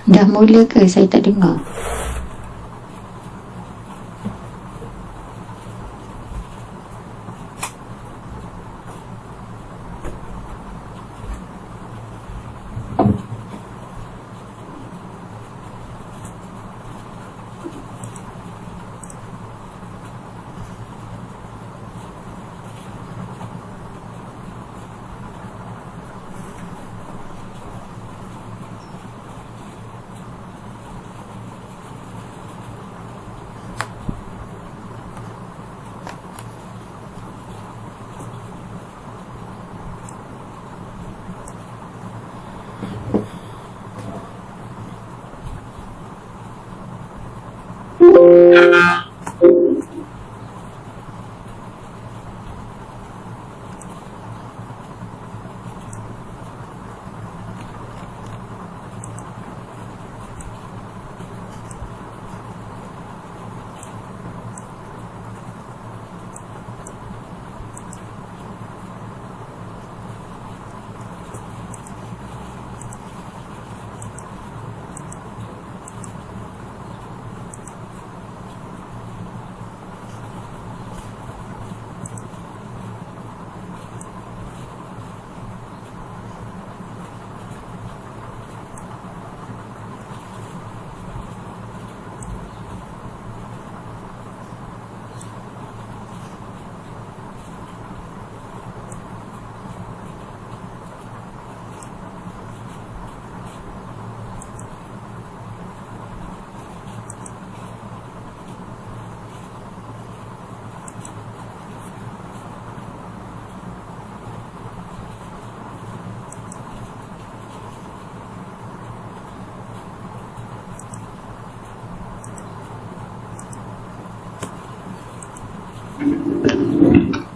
Dah mula ke? Saya tak dengar.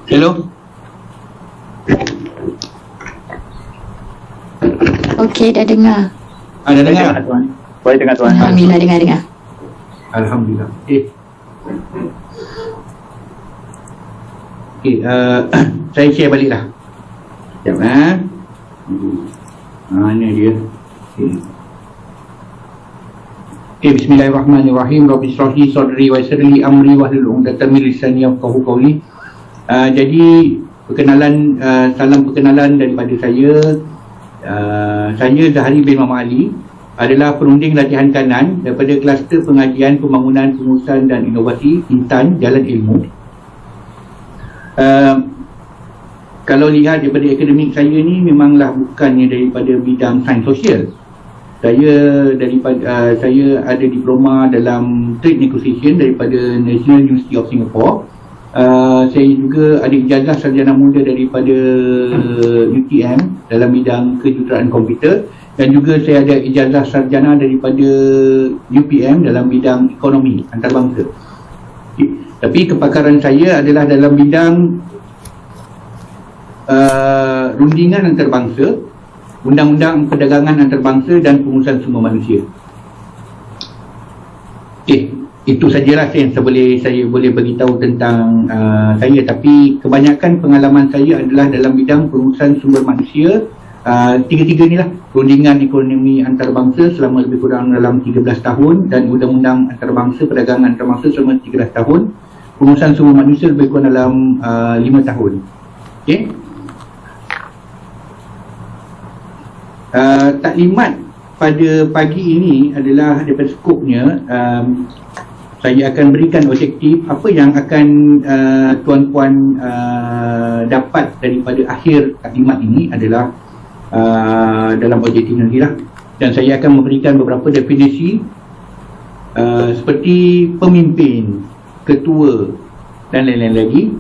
Hello? Okey, dah dengar. Dah dengar? Tuan. Boleh dengar tuan. Alhamdulillah, dengar. Alhamdulillah. Saya share balik lah. Sekejap ni dia. Bismillahirrahmanirrahim. Rabbi shrah li sadri wa yassir li amri wahlul 'uqdatam min lisani yafqahu qawli. Jadi salam perkenalan daripada saya. Saya Zahari bin Muhammad Ali adalah perunding latihan kanan daripada kluster pengajian pembangunan pengurusan dan inovasi Intan Jalan Ilmu. Kalau lihat daripada akademik saya ni memanglah bukannya daripada bidang sains sosial. Saya ada diploma dalam trade negotiation daripada National University of Singapore. Saya juga ada ijazah sarjana muda daripada UTM dalam bidang kejuruteraan komputer, dan juga saya ada ijazah sarjana daripada UPM dalam bidang ekonomi antarabangsa. Tapi kepakaran saya adalah dalam bidang rundingan antarabangsa, undang-undang perdagangan antarabangsa dan pengurusan sumber manusia. Itu sajalah yang saya boleh beritahu tentang saya. Tapi kebanyakan pengalaman saya adalah dalam bidang pengurusan sumber manusia. Tiga-tiga ni lah, rundingan ekonomi antarabangsa selama lebih kurang dalam 13 tahun, dan undang-undang antarabangsa, perdagangan antarabangsa selama 13 tahun, pengurusan sumber manusia lebih kurang dalam 5 tahun. Taklimat pada pagi ini adalah daripada skopnya, saya akan berikan objektif apa yang akan tuan-puan dapat daripada akhir taklimat ini adalah dalam objektif nantilah. Dan saya akan memberikan beberapa definisi seperti pemimpin, ketua dan lain-lain lagi.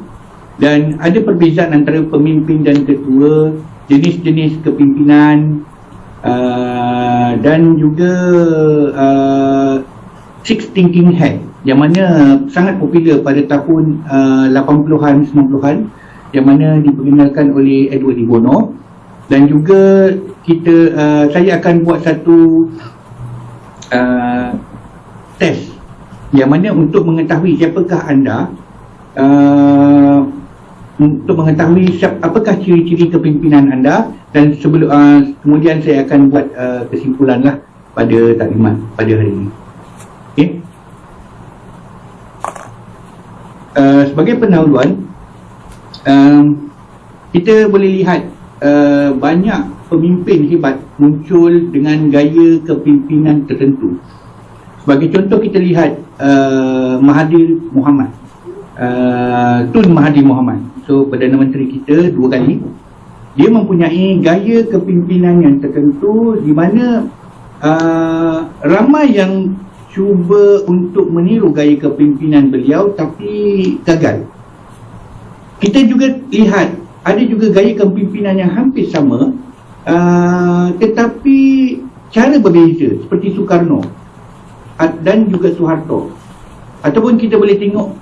Dan ada perbezaan antara pemimpin dan ketua, jenis-jenis kepimpinan, dan juga Six Thinking Hat yang mana sangat popular pada tahun 80-an, 90-an, yang mana diperkenalkan oleh Edward D. Bono. Dan juga saya akan buat satu test yang mana untuk mengetahui siapakah anda, untuk mengetahui apakah ciri-ciri kepimpinan anda, dan kemudian saya akan buat kesimpulan lah pada taklimat pada hari ini. Okay. Sebagai pendahuluan, kita boleh lihat banyak pemimpin hebat muncul dengan gaya kepimpinan tertentu. Sebagai contoh, kita lihat Mahathir Mohamad, Tun Mahathir Mohamad. So Perdana Menteri kita 2 kali. Dia mempunyai gaya kepimpinan yang tertentu di mana ramai yang cuba untuk meniru gaya kepimpinan beliau tapi gagal. Kita juga lihat ada juga gaya kepimpinan yang hampir sama, tetapi cara berbeza, seperti Soekarno dan juga Suharto. Ataupun kita boleh tengok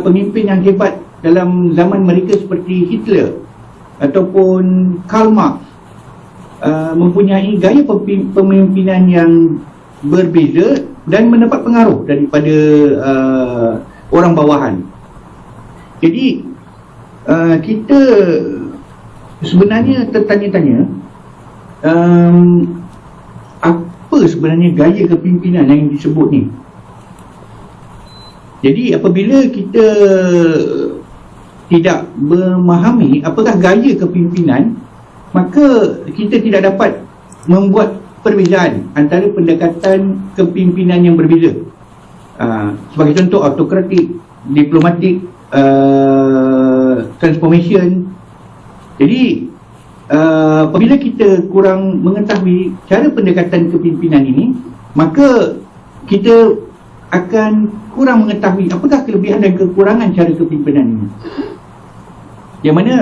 pemimpin yang hebat dalam zaman mereka seperti Hitler ataupun Karl Marx, mempunyai gaya pemimpinan yang berbeza dan mendapat pengaruh daripada orang bawahan. Jadi kita sebenarnya tertanya-tanya, apa sebenarnya gaya kepimpinan yang disebut ni. Jadi apabila kita tidak memahami apakah gaya kepimpinan, maka kita tidak dapat membuat perbezaan antara pendekatan kepimpinan yang berbeza. Sebagai contoh, autokratik, diplomatik, transformation. Jadi apabila kita kurang mengetahui cara pendekatan kepimpinan ini, maka kita akan kurang mengetahui apakah kelebihan dan kekurangan cara kepimpinan ini. Yang mana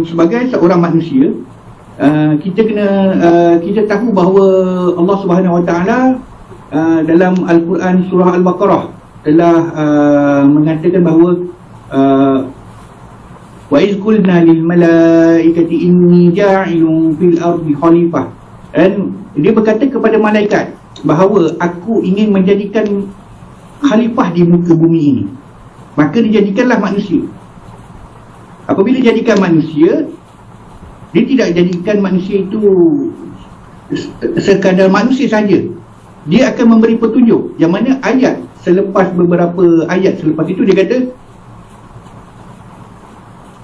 sebagai seorang manusia, kita kena kita tahu bahawa Allah Subhanahu Wa Taala dalam Al-Quran surah Al-Baqarah telah mengatakan bahawa wa iz qulna lil malaikati inni ja'ilun fil ardi khalifah, dan dia berkata kepada malaikat bahawa aku ingin menjadikan khalifah di muka bumi ini, maka dijadikanlah manusia. Apabila jadikan manusia, dia tidak jadikan manusia itu sekadar manusia saja. Dia akan memberi petunjuk, yang mana ayat selepas beberapa ayat selepas itu dia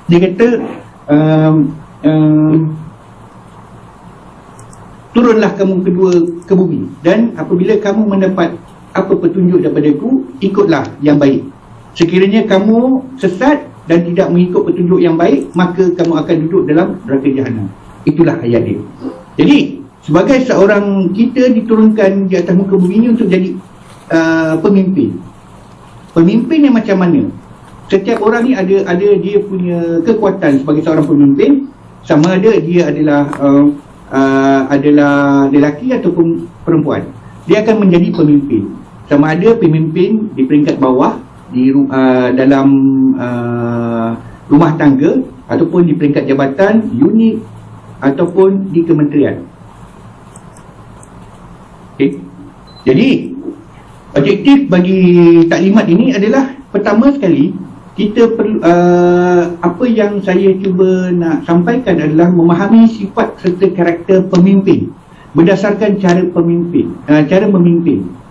kata turunlah kamu kedua ke bumi, dan apabila kamu mendapat apa petunjuk daripadaku, ikutlah yang baik. Sekiranya kamu sesat dan tidak mengikut petunjuk yang baik, maka kamu akan duduk dalam neraka jahanam. Itulah ayat dia. Jadi sebagai seorang, kita diturunkan di atas muka bumi ini untuk jadi pemimpin. Pemimpin yang macam mana? Setiap orang ni ada dia punya kekuatan sebagai seorang pemimpin, sama ada dia adalah lelaki ataupun perempuan. Dia akan menjadi pemimpin. Sama ada pemimpin di peringkat bawah, di dalam rumah tangga, ataupun di peringkat jabatan, unit, ataupun di kementerian. Okay. Jadi objektif bagi taklimat ini adalah, pertama sekali, kita perlu, apa yang saya cuba nak sampaikan adalah memahami sifat serta karakter pemimpin berdasarkan cara memimpin,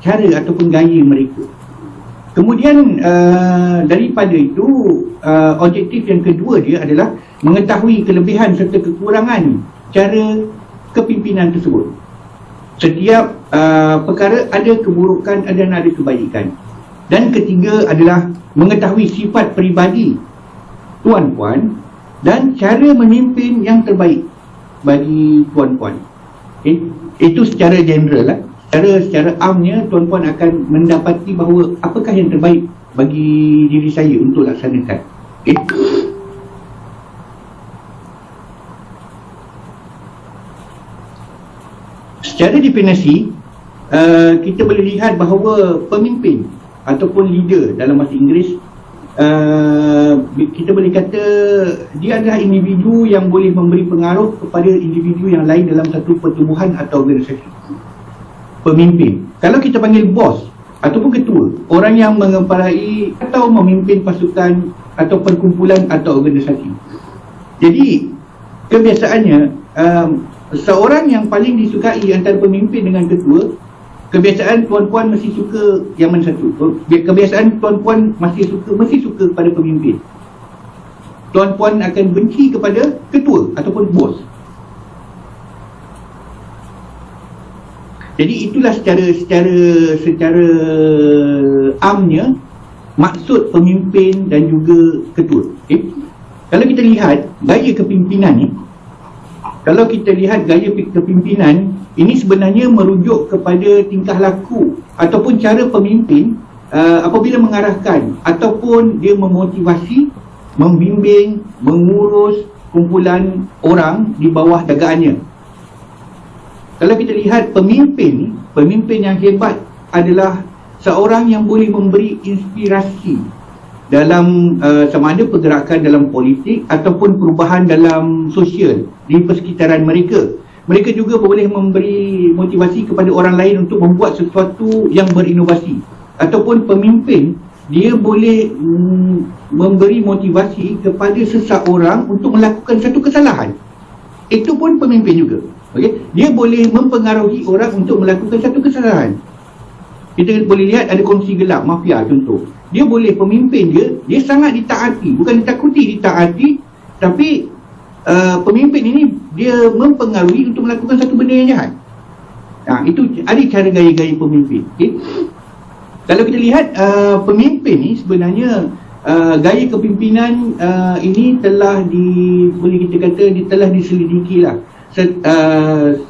cara ataupun gaya mereka. Kemudian daripada itu, objektif yang kedua dia adalah mengetahui kelebihan serta kekurangan cara kepimpinan tersebut. Setiap perkara ada keburukan dan ada kebaikan. Dan ketiga adalah mengetahui sifat peribadi tuan-puan dan cara memimpin yang terbaik bagi tuan-puan. Okay? Itu secara general lah. Secara amnya, tuan-puan akan mendapati bahawa apakah yang terbaik bagi diri saya untuk laksanakan. Okay? Secara definisi, kita boleh lihat bahawa pemimpin ataupun leader dalam bahasa Inggeris, kita boleh kata dia adalah individu yang boleh memberi pengaruh kepada individu yang lain dalam satu pertubuhan atau organisasi. Pemimpin, kalau kita panggil bos ataupun ketua, orang yang mengeparai atau memimpin pasukan atau perkumpulan atau organisasi. Jadi kebiasaannya, seorang yang paling disukai antara pemimpin dengan ketua, kebiasaan tuan-puan mesti suka yang mana satu? Kebiasaan tuan-puan mesti suka kepada pemimpin. Tuan-puan akan benci kepada ketua ataupun bos. Jadi itulah secara amnya maksud pemimpin dan juga ketua. Kalau kita lihat gaya kepimpinan ni, ini sebenarnya merujuk kepada tingkah laku ataupun cara pemimpin apabila mengarahkan ataupun dia memotivasi, membimbing, mengurus kumpulan orang di bawah jagaannya. Kalau kita lihat pemimpin yang hebat adalah seorang yang boleh memberi inspirasi dalam sama ada pergerakan dalam politik ataupun perubahan dalam sosial di persekitaran mereka. Mereka juga boleh memberi motivasi kepada orang lain untuk membuat sesuatu yang berinovasi. Ataupun pemimpin, dia boleh memberi motivasi kepada seseorang untuk melakukan satu kesalahan. Itu pun pemimpin juga. Okay? Dia boleh mempengaruhi orang untuk melakukan satu kesalahan. Kita boleh lihat ada kongsi gelap, mafia contoh. Dia boleh, pemimpin dia sangat ditaati, bukan ditakuti, ditaati. Tapi pemimpin ini dia mempengaruhi untuk melakukan satu benda yang jahat. Itu ada cara gaya-gaya pemimpin. Okay? Kalau kita lihat pemimpin ni sebenarnya gaya kepimpinan ini telah boleh kita kata telah diselidiki lah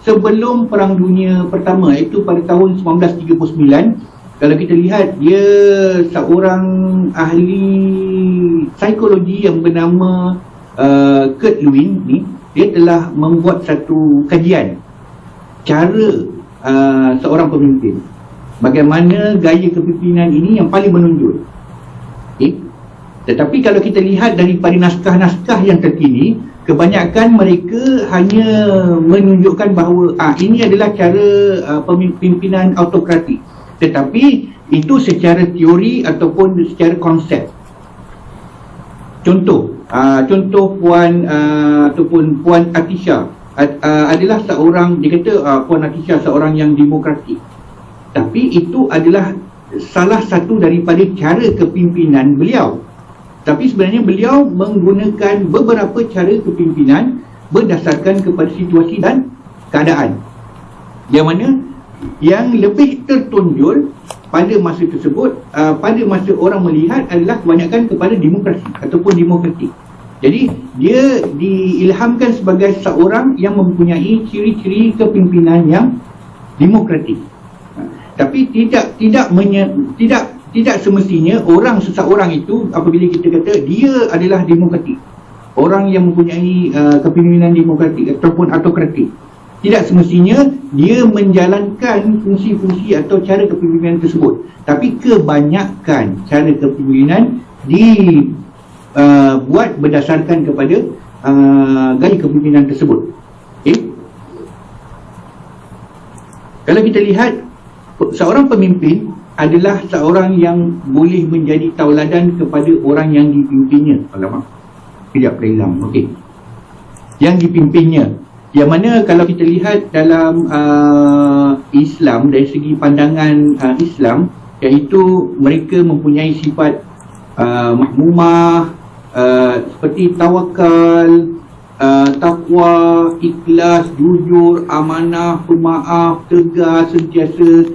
sebelum Perang Dunia Pertama, iaitu pada tahun 1939. Kalau kita lihat, dia seorang ahli psikologi yang bernama Kurt Lewin ni, dia telah membuat satu kajian cara seorang pemimpin, bagaimana gaya kepimpinan ini yang paling menonjol. Tetapi kalau kita lihat daripada naskah-naskah yang terkini, kebanyakan mereka hanya menunjukkan bahawa ini adalah cara pemimpinan autokratik. Tetapi itu secara teori ataupun secara konsep. Contoh Puan Atisha adalah seorang, dia kata Puan Atisha seorang yang demokratik. Tapi itu adalah salah satu daripada cara kepimpinan beliau. Tapi sebenarnya beliau menggunakan beberapa cara kepimpinan berdasarkan kepada situasi dan keadaan. Yang mana yang lebih tertonjol pada masa tersebut, pada masa orang melihat adalah kebanyakan kepada demokrasi ataupun demokratik. Jadi dia diilhamkan sebagai seorang yang mempunyai ciri-ciri kepimpinan yang demokratik. Tapi tidak semestinya seseorang itu apabila kita kata dia adalah demokratik, orang yang mempunyai kepimpinan demokratik ataupun autokratik, tidak semestinya dia menjalankan fungsi-fungsi atau cara kepimpinan tersebut. Tapi kebanyakan cara kepimpinan dibuat berdasarkan kepada gaya kepimpinan tersebut. Kalau kita lihat, seorang pemimpin adalah seorang yang boleh menjadi tauladan kepada orang yang dipimpinnya. Alamak, kejap hilang. Okey. Yang dipimpinnya. Yang mana kalau kita lihat dalam Islam, dari segi pandangan Islam, iaitu mereka mempunyai sifat mahmumah, seperti tawakal, takwa, ikhlas, jujur, amanah, pemaaf, tegas, sentiasa,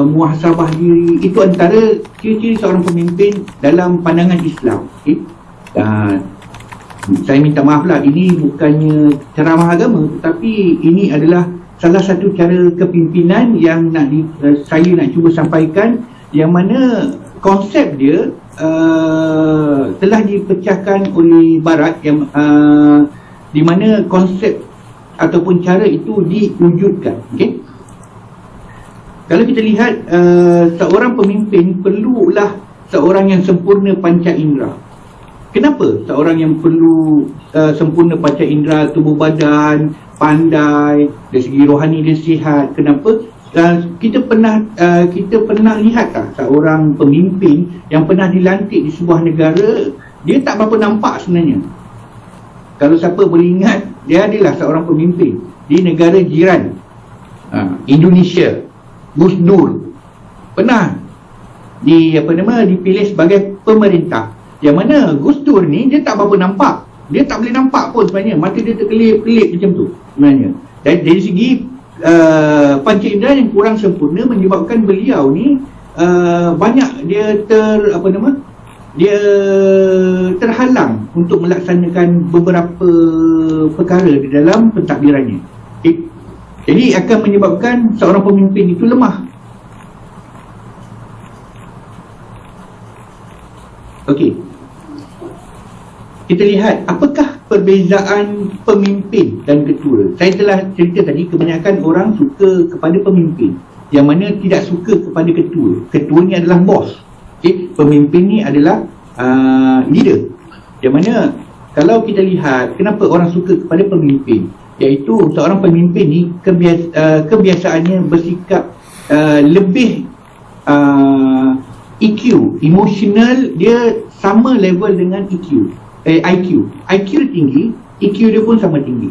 muhasabah diri. Itu antara ciri-ciri seorang pemimpin dalam pandangan Islam. Saya minta maaf lah, ini bukannya ceramah agama, tetapi ini adalah salah satu cara kepimpinan yang saya nak cuba sampaikan, yang mana konsep dia telah dipecahkan oleh Barat, yang di mana konsep ataupun cara itu diwujudkan. Okay? Kalau kita lihat, seorang pemimpin perlulah seorang yang sempurna panca indera. Kenapa seorang yang perlu sempurna panca indera, tubuh badan, pandai, dari segi rohani dia sihat? Kenapa? Kita pernah lihat tak seorang pemimpin yang pernah dilantik di sebuah negara, dia tak berapa nampak sebenarnya. Kalau siapa boleh ingat, dia adalah seorang pemimpin di negara jiran, Indonesia, Gus Dur pernah dipilih sebagai pemerintah. Yang mana Gus Dur ni dia tak berapa nampak, dia tak boleh nampak pun sebenarnya, mata dia terkelip-kelip macam tu sebenarnya. Dan dari segi panca indera yang kurang sempurna menyebabkan beliau ni banyak dia dia terhalang untuk melaksanakan beberapa perkara di dalam pentadbirannya. Jadi akan menyebabkan seorang pemimpin itu lemah. Okey, kita lihat apakah perbezaan pemimpin dan ketua. Saya telah cerita tadi, kebanyakan orang suka kepada pemimpin, yang mana tidak suka kepada ketua. Ketua ni adalah bos, okay? Pemimpin ni adalah leader. Yang mana kalau kita lihat kenapa orang suka kepada pemimpin, iaitu seorang pemimpin ni kebiasaannya bersikap lebih EQ, emotional dia sama level dengan IQ. IQ tinggi, EQ dia pun sama tinggi.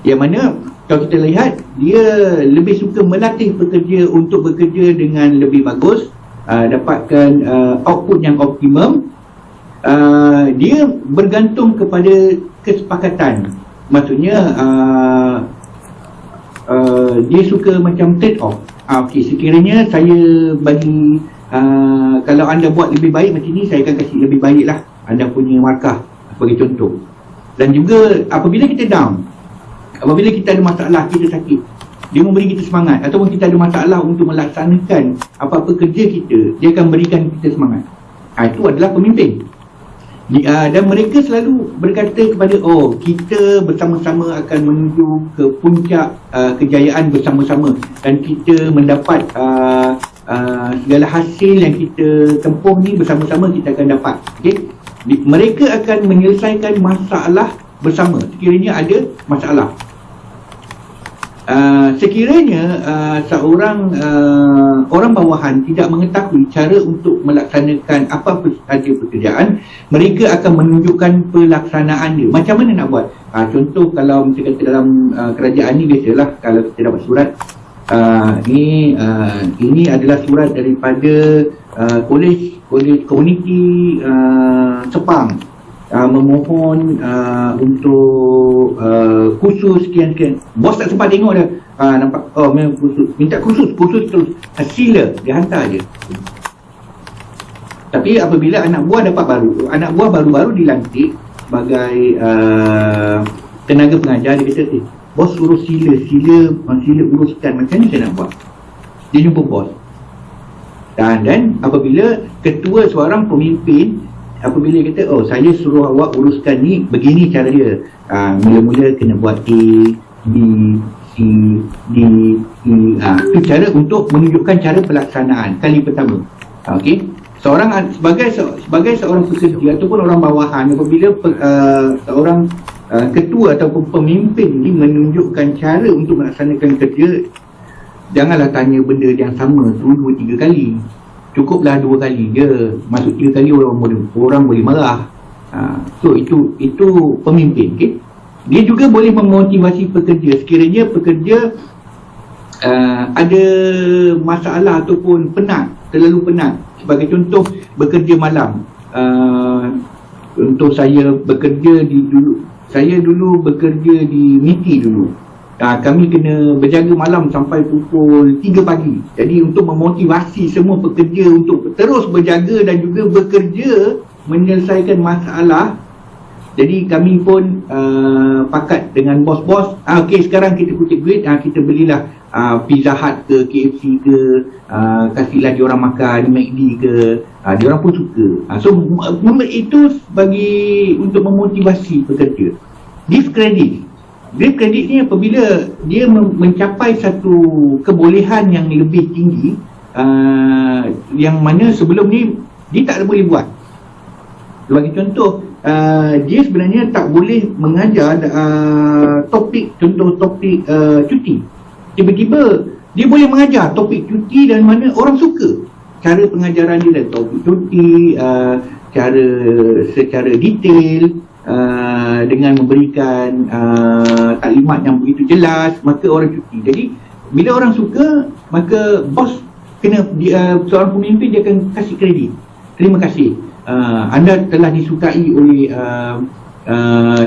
Yang mana kalau kita lihat, dia lebih suka melatih pekerja untuk bekerja dengan lebih bagus, dapatkan output yang optimum. Dia bergantung kepada kesepakatan. Maksudnya dia suka macam trade off. Okey, sekiranya saya bagi kalau anda buat lebih baik macam ni, saya akan kasih lebih baik lah anda punya markah, sebagai contoh. Dan juga apabila kita down, apabila kita ada masalah, kita sakit, dia memberi kita semangat. Ataupun kita ada masalah untuk melaksanakan apa-apa kerja kita, dia akan berikan kita semangat. Itu adalah pemimpin. Dan mereka selalu berkata kepada, kita bersama-sama akan menuju ke puncak kejayaan bersama-sama, dan kita mendapat segala hasil yang kita tempuh ni bersama-sama kita akan dapat. Okay? Mereka akan menyelesaikan masalah bersama sekiranya ada masalah. Sekiranya seorang orang bawahan tidak mengetahui cara untuk melaksanakan apa-apa sahaja pekerjaan, mereka akan menunjukkan pelaksanaan dia. Macam mana nak buat? Contoh kalau kita kata dalam kerajaan ni, biasalah kalau kita dapat surat, ini adalah surat daripada kolej komuniti Sepang, memohon untuk kursus sekian-sekian. Bos tak sempat tengok dah, nampak memang kursus, minta kursus terus, sila dia hantar je. Tapi apabila anak buah baru dilantik sebagai tenaga pengajar, dia kata, bos suruh sila uruskan, macam ni saya nak buat. Dia jumpa bos. Dan apabila ketua seorang pemimpin, apabila dia kata, saya suruh awak uruskan ni, begini cara dia, mula-mula kena buat A, B, C, D, E. Itu cara untuk menunjukkan cara pelaksanaan kali pertama. Okey, sebagai seorang pekerja ataupun orang bawahan, apabila seorang ketua ataupun pemimpin ni menunjukkan cara untuk melaksanakan kerja, janganlah tanya benda yang sama 2-3 kali. Cukuplah 2 kali je. Masuk 3 kali orang boleh marah. So itu pemimpin. Okay? Dia juga boleh memotivasi pekerja. Sekiranya pekerja ada masalah ataupun terlalu penat. Sebagai contoh, bekerja malam. Untuk saya bekerja dulu bekerja di MITI dulu. Kami kena berjaga malam sampai pukul 3 pagi. Jadi untuk memotivasi semua pekerja untuk terus berjaga dan juga bekerja menyelesaikan masalah, jadi kami pun pakat dengan bos-bos, okey, sekarang kita kutip duit, kita belilah Pizza Hut ke KFC ke, kasihlah diorang makan McD ke, diorang pun suka. So itu bagi untuk memotivasi pekerja. Give credit ni apabila dia mencapai satu kebolehan yang lebih tinggi, yang mana sebelum ni dia tak boleh buat. Sebagai contoh, dia sebenarnya tak boleh mengajar topik cuti. Tiba-tiba dia boleh mengajar topik cuti dan mana orang suka cara pengajaran dia dan topik cuti, cara secara detail. dengan memberikan taklimat yang begitu jelas, maka orang cuti. Jadi bila orang suka, maka bos kena seorang pemimpin dia akan kasih kredit. Terima kasih, anda telah disukai oleh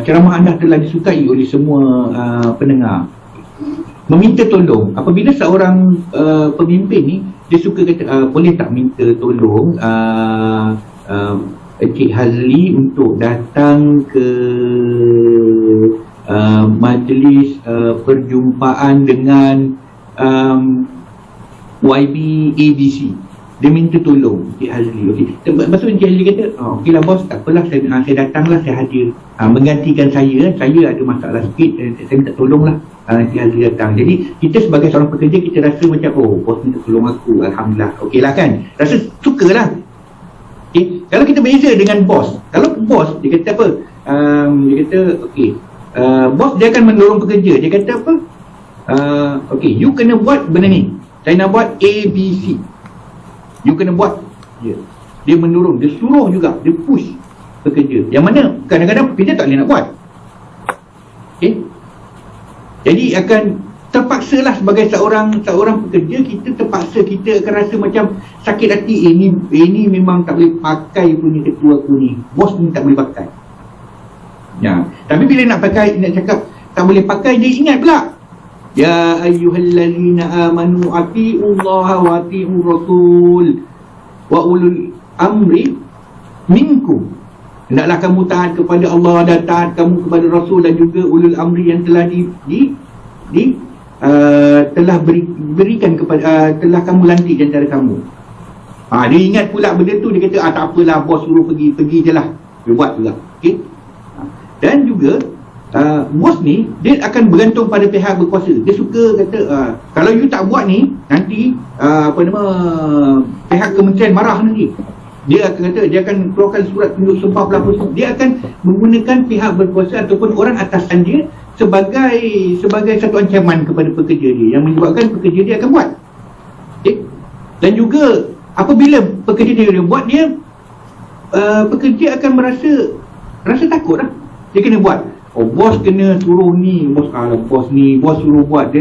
ceramah anda telah disukai oleh semua pendengar. Meminta tolong, apabila seorang pemimpin ni dia suka kata boleh tak minta tolong Encik Hazli untuk datang ke majlis perjumpaan dengan YB ABC. Dia minta tolong Encik Hazli. Okey. Lepas tu Encik Hazli kata, okey lah bos, tak apalah, saya datanglah, saya hadir. Menggantikan saya ada masalah sikit, saya minta tolonglah Encik Hazli datang. Jadi kita sebagai seorang pekerja, kita rasa macam, bos minta tolong aku, alhamdulillah. Okey lah kan, rasa sukalah. Okay. Kalau kita beza dengan bos, kalau bos dia kata apa, dia kata okey, bos dia akan mendorong pekerja. Dia kata apa, okey, you kena buat benda ni, saya nak buat ABC, you kena buat. Dia mendorong, dia suruh juga, dia push pekerja, yang mana kadang-kadang pekerja tak boleh nak buat. Okay. Jadi akan terpaksalah sebagai seorang pekerja, kita akan rasa macam sakit hati. Ini memang tak boleh pakai punya ketua aku ni, bos ni tak boleh pakai. Ya, tapi bila nak cakap tak boleh pakai, dia ingat pula, ya ayyuhallazina amanu atiullaha wa atiur rasul wa ulul amri minkum. Hendaklah kamu taat kepada Allah dan taat kamu kepada Rasul dan juga ulul amri yang telah telah berikan kepada telah kamu lantik di antara kamu. Dia ingat pula benda tu, dia kata tak apalah bos suruh pergi je lah, dia buat juga. Okey. Dan juga bos ni dia akan bergantung pada pihak berkuasa. Dia suka kata kalau you tak buat ni, nanti pihak kementerian marah nanti. Dia akan kata, dia akan keluarkan surat tunjuk sumpah berlaku. Dia akan menggunakan pihak berkuasa ataupun orang atasan dia sebagai satu ancaman kepada pekerja dia, yang menyebabkan pekerja dia akan buat. Okay? Dan juga apabila pekerja dia buat, pekerja akan rasa takut lah. Dia kena buat. Bos kena suruh ni, bos suruh buat.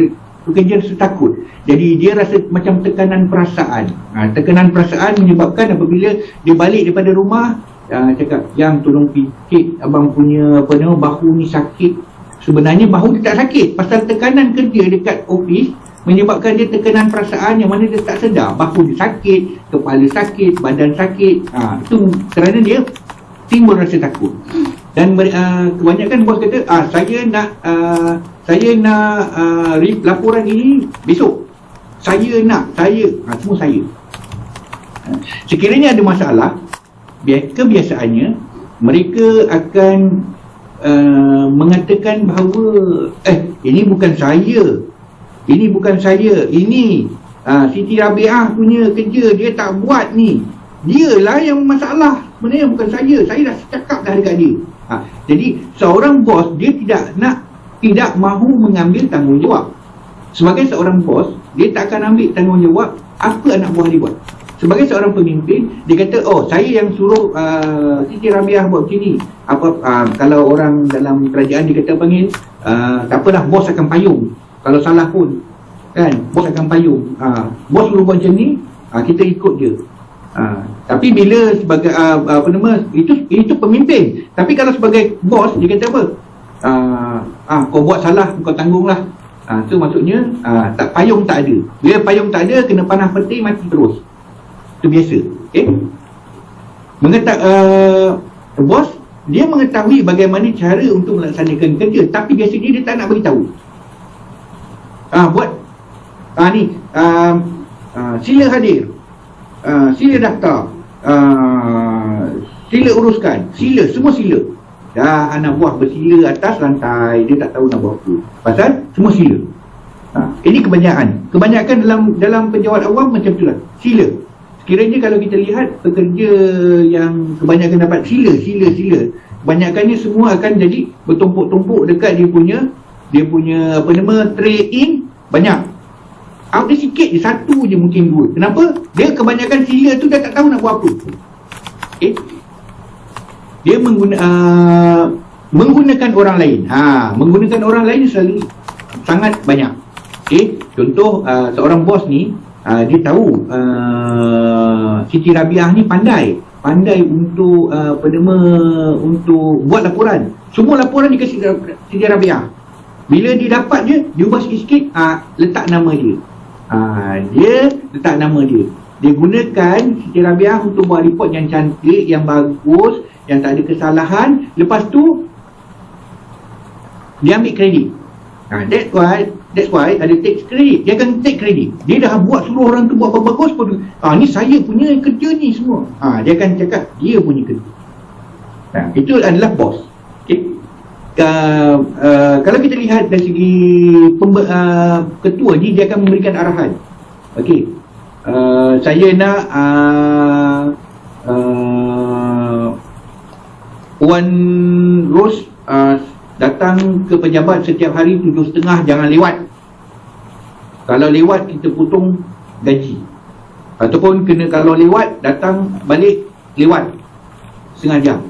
Pekerja rasa takut. Jadi dia rasa macam tekanan perasaan. Tekanan perasaan menyebabkan apabila dia balik daripada rumah, cakap, yang tolong pikir abang punya bahu ni sakit. Sebenarnya bahu dia tak sakit, pasal tekanan kerja dekat ofis menyebabkan dia tekanan perasaan yang mana dia tak sedar. Bahu dia sakit, kepala sakit, badan sakit. Itu kerana dia timbul rasa takut. Dan kebanyakan bos kata, saya nak laporan ini besok. Semua saya. Sekiranya ada masalah, kebiasaannya mereka akan mengatakan bahawa ini bukan saya, ini Siti Rabiah punya kerja, dia tak buat ni, dialah yang masalah, sebenarnya bukan saya dah cakap dah dekat dia. Jadi seorang bos dia tidak mahu mengambil tanggungjawab. Sebagai seorang bos, dia tak akan ambil tanggungjawab apa anak buah dia buat. Sebagai seorang pemimpin, dia kata, saya yang suruh Siti Rabiah buat macam ni. Kalau orang dalam kerajaan dia kata panggil, tak apalah, bos akan payung. Kalau salah pun, kan, bos akan payung. Bos suruh buat macam ni, kita ikut je. Tapi bila sebagai itu pemimpin. Tapi kalau sebagai bos, dia kata apa? Kau buat salah, kau tanggunglah. Itu maksudnya tak, payung tak ada. Bila payung tak ada, kena panah peti, mati terus. Itu biasa. Okay? Bos dia mengetahui bagaimana cara untuk melaksanakan kerja, tapi biasanya dia tak nak beritahu. Sila hadir, sila daftar, sila uruskan, semua sila. Dah anak buah bersila atas lantai, dia tak tahu nak buat apa. Pasal semua sila. Ini kebanyakan dalam pejabat awam macam itulah. Sila. Sekiranya kalau kita lihat pekerja yang kebanyakan dapat sila, kebanyakannya semua akan jadi bertumpuk-tumpuk dekat dia punya tray in banyak. Ada sikit je, satu je mungkin dua. Kenapa? Dia kebanyakan sila tu dia tak tahu nak buat apa. Okay? Dia menggunakan orang lain. Menggunakan orang lain selalu sangat banyak. Okey, contoh seorang bos ni dia tahu Siti Rabiah ni pandai untuk untuk buat laporan. Semua laporan dikasih Siti Rabiah. Bila dia dapat dia ubah sikit-sikit, letak nama dia. Dia letak nama dia. Dia gunakan Siti Rabiah untuk buat report yang cantik, yang bagus, yang tak ada kesalahan. Lepas tu dia ambil kredit. That's why ada take credit. Dia akan take credit. Dia dah buat, suruh orang tu buat bagus pun. Ni saya punya kerja ni semua. Dia akan cakap dia punya kerja. Itu adalah bos. Okay. Kalau kita lihat dari segi ketua ni, dia akan memberikan arahan. Okey. Saya nak Puan Ros datang ke pejabat setiap hari 7.30, jangan lewat. Kalau lewat kita potong gaji. Ataupun kalau lewat, datang balik lewat setengah jam.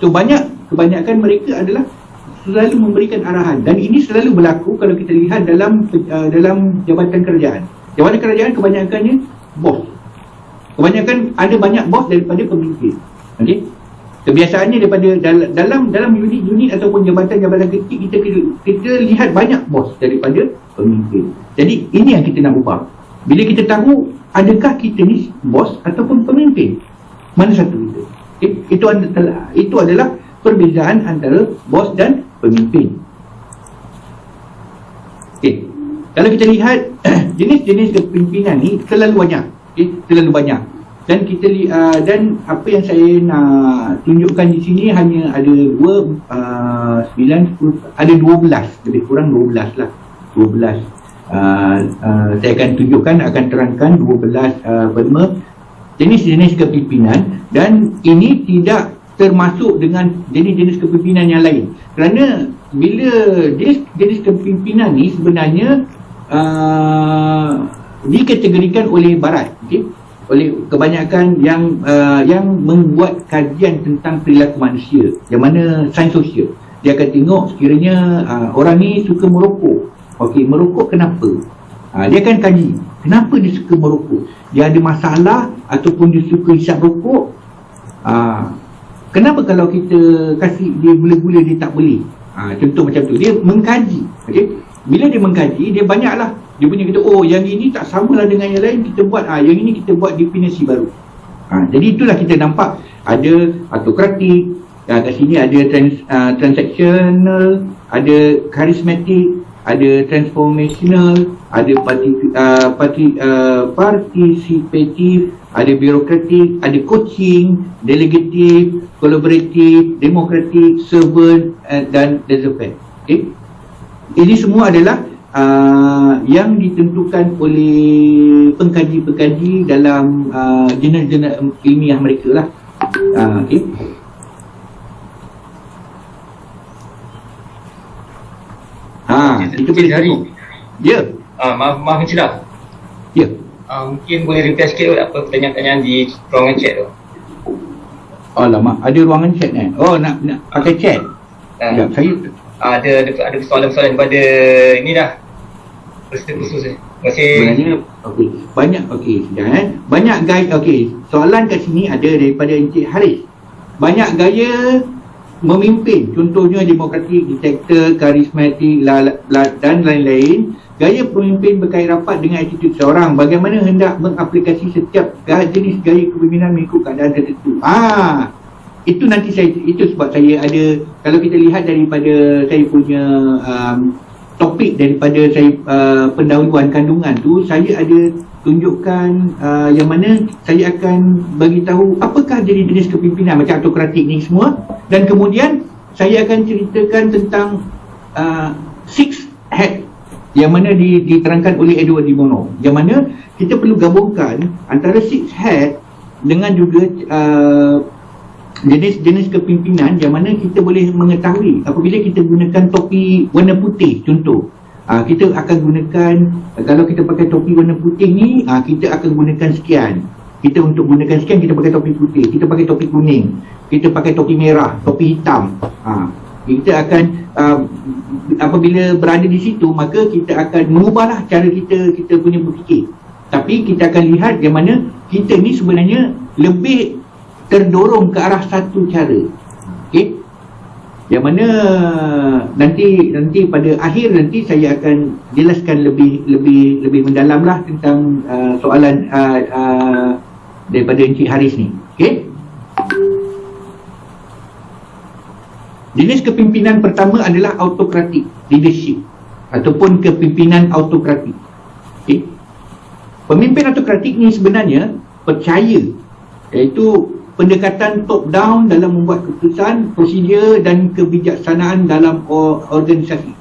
So kebanyakan mereka adalah selalu memberikan arahan, dan ini selalu berlaku kalau kita lihat dalam jabatan kerajaan. Jabatan kerajaan kebanyakannya bos. Kebanyakan ada banyak bos daripada pemimpin. Okey. Kebiasaannya daripada dalam unit ataupun jabatan-jabatan kecil, kita lihat banyak bos daripada pemimpin. Jadi ini yang kita nak ubah. Bila kita tahu adakah kita ni bos ataupun pemimpin, mana satu kita? Itu adalah perbezaan antara bos dan pemimpin. Okey. Kalau kita lihat jenis-jenis kepimpinan ni terlalu banyak. Terlalu banyak. Dan kita dan apa yang saya nak tunjukkan di sini hanya ada 12, lebih kurang 12 lah. 12. Saya akan tunjukkan, akan terangkan 12 jenis-jenis kepimpinan, dan ini tidak termasuk dengan jenis-jenis kepimpinan yang lain. Kerana bila jenis kepimpinan ni sebenarnya dikategorikan oleh Barat, okey, oleh kebanyakan yang membuat kajian tentang perilaku manusia, yang mana sains sosial. Dia akan tengok sekiranya orang ni suka merokok. Okey, merokok kenapa? Dia akan kaji kenapa dia suka merokok. Dia ada masalah ataupun dia suka hisap rokok. Kenapa kalau kita kasih dia gula-gula dia tak boleh? Contoh macam tu. Dia mengkaji. Okey. Bila dia mengkaji, dia banyaklah. Dia punya kata, yang ini tak samalah dengan yang lain, kita buat yang ini kita buat definisi baru. Jadi itulah kita nampak ada autokratik, kat sini ada transactional, ada charismatic, ada transformational, ada participative, ada birokratik, ada coaching, delegative, collaborative, demokratik, servant dan desert. Okay? Ini semua adalah yang ditentukan oleh pengkaji-pengkaji dalam jurnal-jurnal ilmiah mereka lah. Okay. Itu boleh hari. Ya. Maaf silap. Ya. Mungkin boleh repeat sikit apa pertanyaan-pertanyaan di ruangan chat tu. Alamak, ada ruangan chat ni. Nak pakai chat. Sekejap, saya ada soalan-soalan daripada ini dah. Peserta khusus ni. Terima kasih. Sebenarnya banyak gaya. Soalan kat sini ada daripada Encik Haris. Banyak gaya memimpin, contohnya demokratik, diktator, karismatik dan lain-lain. Gaya pemimpin berkait rapat dengan attitude seorang. Bagaimana hendak mengaplikasi setiap jenis gaya kepimpinan mengikut keadaan tertentu. Itu nanti itu sebab saya ada, kalau kita lihat daripada saya punya topik daripada saya pendahuluan kandungan tu, saya ada tunjukkan yang mana saya akan bagi tahu apakah jenis-jenis kepimpinan macam autokratik ni semua, dan kemudian saya akan ceritakan tentang six head yang mana diterangkan oleh Edward de Bono, yang mana kita perlu gabungkan antara six head dengan juga jenis-jenis kepimpinan, yang mana kita boleh mengetahui apabila kita gunakan topi warna putih. Contoh, kita akan gunakan, kalau kita pakai topi warna putih ni, kita akan gunakan sekian. Kita untuk gunakan sekian, kita pakai topi putih. Kita pakai topi kuning, kita pakai topi merah, topi hitam. Kita akan apabila berada di situ, maka kita akan mengubahlah cara kita punya berfikir. Tapi kita akan lihat yang mana kita ni sebenarnya lebih terdorong ke arah satu cara. Okey. Yang mana nanti pada akhir nanti saya akan jelaskan lebih mendalamlah tentang soalan daripada Encik Haris ni. Okey. Jenis kepimpinan pertama adalah autokratik leadership ataupun kepimpinan autokratik. Okay. Pemimpin autokratik ni sebenarnya percaya, iaitu pendekatan top down dalam membuat keputusan, prosedur dan kebijaksanaan dalam organisasi.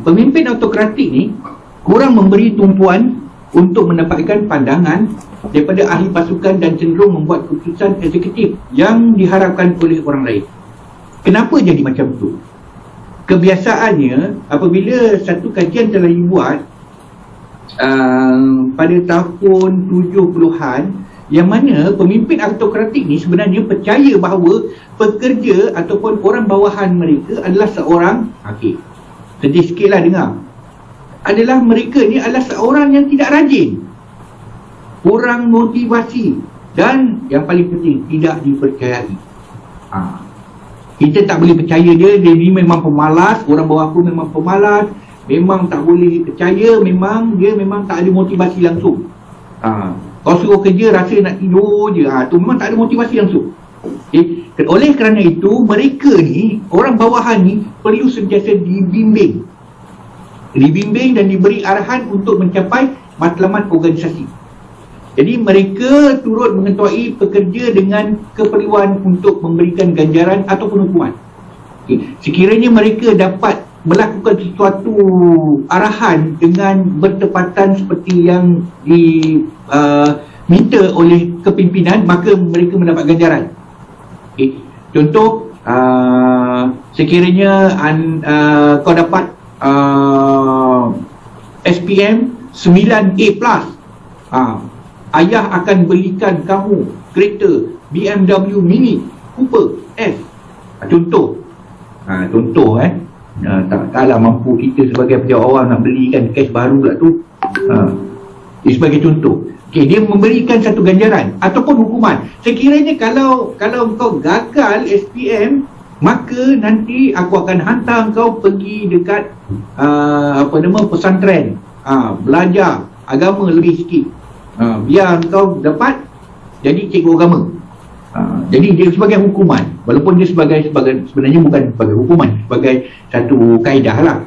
Pemimpin autokratik ni kurang memberi tumpuan untuk mendapatkan pandangan daripada ahli pasukan dan cenderung membuat keputusan eksekutif yang diharapkan oleh orang lain. Kenapa jadi macam tu? Kebiasaannya apabila satu kajian telah dibuat pada tahun 70-an, yang mana pemimpin autokratik ni sebenarnya percaya bahawa pekerja ataupun orang bawahan mereka adalah seorang, sedih sikit lah dengar, adalah mereka ni adalah seorang yang tidak rajin, kurang motivasi dan yang paling penting tidak dipercayai. Kita tak boleh percaya dia ni memang pemalas, orang bawah pun memang pemalas, memang tak boleh percaya, dia memang tak ada motivasi langsung. Kau suruh kerja rasa nak tidur je, tu memang tak ada motivasi langsung. Oleh kerana itu mereka ni, orang bawahan ni perlu sentiasa dibimbing dan diberi arahan untuk mencapai matlamat organisasi. Jadi mereka turut mengetuai pekerja dengan keperluan untuk memberikan ganjaran ataupun hukuman. Sekiranya mereka dapat melakukan sesuatu arahan dengan bertepatan seperti yang diminta oleh kepimpinan, maka mereka mendapat ganjaran. Contoh, sekiranya kau dapat SPM 9A+, ayah akan belikan kamu kereta BMW Mini Cooper S. Contoh. Taklah mampu kita sebagai pejabat awam nak belikan cash baru pula tu. Sebagai contoh. Dia memberikan satu ganjaran ataupun hukuman. Sekiranya kalau kau gagal SPM, maka nanti aku akan hantar kau pergi dekat pesantren, belajar agama lebih sikit, biar kau dapat jadi cikgu agama. Jadi dia sebagai hukuman, walaupun dia sebenarnya bukan sebagai hukuman, sebagai satu kaedah lah.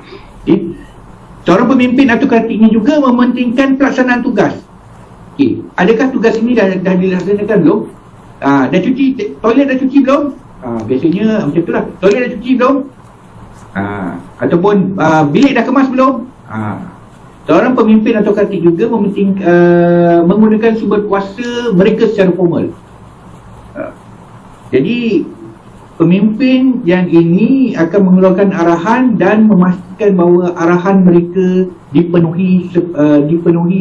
Seorang pemimpin autokratik ini juga mementingkan pelaksanaan tugas. Adakah tugas ini dah dilaksanakan belum? Dah cuci toilet, dah cuci belum? Biasanya macam tu lah, toilet dah cuci belum? Ataupun bilik dah kemas belum? Seorang pemimpin autokratik juga menggunakan sumber kuasa mereka secara formal. Jadi pemimpin yang ini akan mengeluarkan arahan dan memastikan bahawa arahan mereka dipenuhi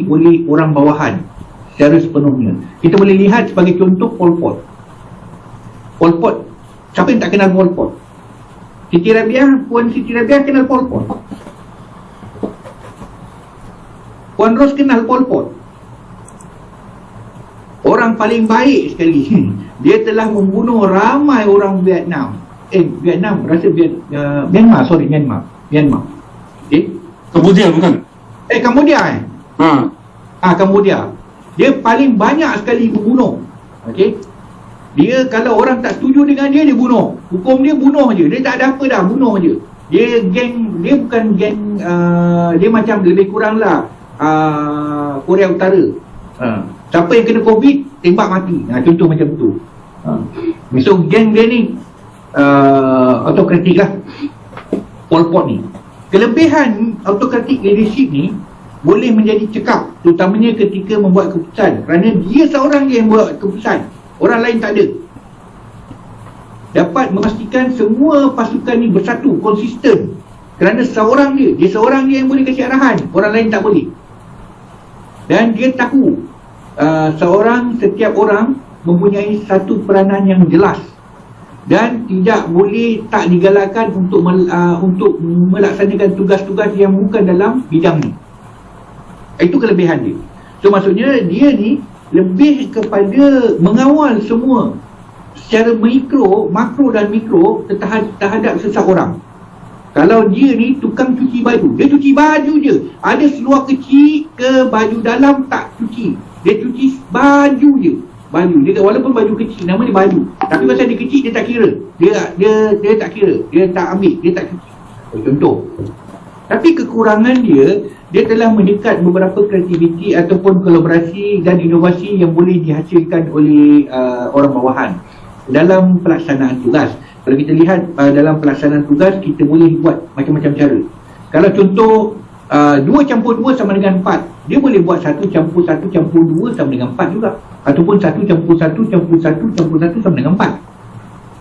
oleh orang bawahan secara sepenuhnya. Kita boleh lihat sebagai contoh Pol Pot. Siapa yang tak kenal Pol Pot? Puan Siti Rabiah kenal Pol Pot. Puan Ros kenal Pol Pot. Orang paling baik sekali. Dia telah membunuh ramai orang Myanmar. Kambodia bukan? Kambodia. Dia paling banyak sekali membunuh. Dia kalau orang tak setuju dengan dia bunuh. Hukum dia bunuh je. Dia tak ada apa dah, bunuh je. Dia bukan geng, dia macam lebih kurang lah Korea Utara. Siapa yang kena COVID, tembak mati. Contoh macam tu. So geng dia ni autokratik lah, Pol Pot ni. Kelebihan autokratik leadership ni boleh menjadi cekap, terutamanya ketika membuat keputusan, kerana dia seorang yang buat keputusan, orang lain tak ada. Dapat memastikan semua pasukan ni bersatu, konsisten, kerana seorang dia seorang dia yang boleh kasih arahan, orang lain tak boleh. Dan dia tahu setiap orang mempunyai satu peranan yang jelas dan tidak boleh tak digalakkan untuk melaksanakan tugas-tugas yang bukan dalam bidang ni. Itu kelebihan dia. So maksudnya dia ni lebih kepada mengawal semua secara makro dan mikro terhadap seseorang. Kalau dia ni tukang cuci baju, dia cuci baju je. Ada seluar kecil ke baju dalam tak cuci, dia cuci baju je. Baju dia, walaupun baju kecil, nama dia baju, tapi pasal dia kecil dia tak kira. Dia tak kira, dia tak ambil, dia tak cuci. Contoh. Tapi kekurangan dia telah mendekat beberapa kreativiti ataupun kolaborasi dan inovasi yang boleh dihasilkan oleh orang bawahan dalam pelaksanaan tugas. Kalau kita lihat dalam pelaksanaan tugas, kita boleh buat macam-macam cara. Kalau contoh 2 campur 2 sama dengan 4, dia boleh buat 1 campur 1 campur 2 sama dengan 4 juga. Ataupun 1 campur 1 campur 1 campur 1 sama dengan 4.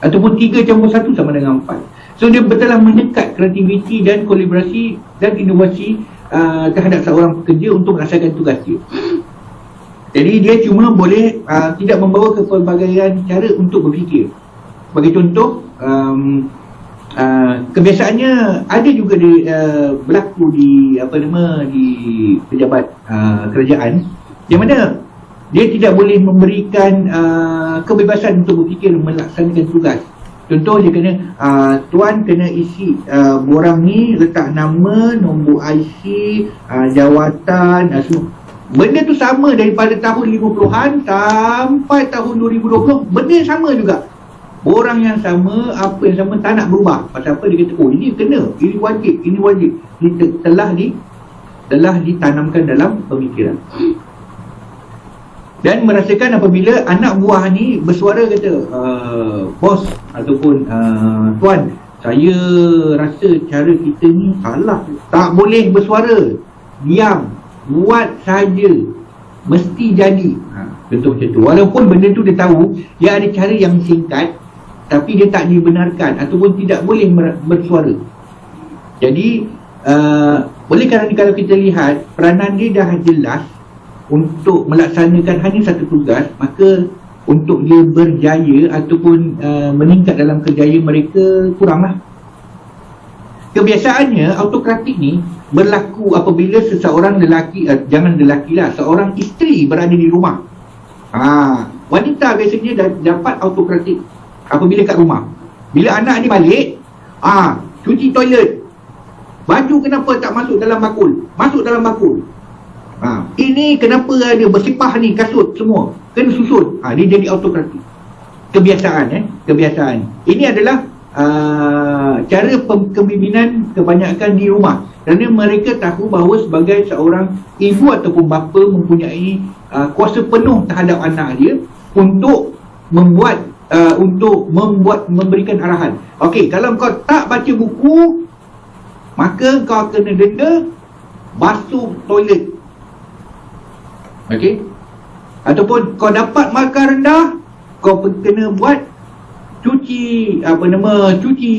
Ataupun 3 campur 1 sama dengan 4. So dia telah mendekat kreativiti dan kolaborasi dan inovasi terhadap seorang pekerja untuk melaksanakan tugas dia. Jadi dia cuma boleh tidak membawa kepelbagaian cara untuk berfikir. Bagi contoh, kebiasaannya ada juga berlaku di di pejabat kerajaan yang mana dia tidak boleh memberikan kebebasan untuk berfikir melaksanakan tugas. Contoh dia kena tuan kena isi borang ni, letak nama, nombor IC, jawatan, semua. Benda tu sama daripada tahun 50-an sampai tahun 2020, benda sama juga. Borang yang sama, apa yang sama, tak nak berubah. Pasal apa? Dia kata, oh ini kena, ini wajib. Ini telah ditanamkan dalam pemikiran. Dan merasakan apabila anak buah ni bersuara kata, bos ataupun tuan, saya rasa cara kita ni salah, tak boleh bersuara, diam, buat saja, mesti jadi. Contoh macam tu. Walaupun benda tu dia tahu dia ada cara yang singkat, tapi dia tak dibenarkan ataupun tidak boleh bersuara. Jadi boleh kerana kalau kita lihat peranan dia dah jelas untuk melaksanakan hanya satu tugas, maka untuk dia berjaya ataupun meningkat dalam kerjaya mereka kuranglah. Kebiasaannya autokratik ni berlaku apabila seseorang lelaki, jangan lelaki lah, seorang isteri berada di rumah. Wanita biasanya dapat autokratik apabila kat rumah. Bila anak ni balik, cuci toilet, baju kenapa tak masuk dalam bakul? Masuk dalam bakul. Ini kenapa ada bersepah ni kasut semua, kena susun. Dia jadi autokratik. Kebiasaan. Ini adalah cara kepimpinan kebanyakan di rumah, kerana mereka tahu bahawa sebagai seorang ibu ataupun bapa mempunyai kuasa penuh terhadap anak dia untuk memberikan arahan. Okey, kalau kau tak baca buku, maka kau kena denda basuh toilet. Okey, ataupun kau dapat markah rendah, kau kena buat cuci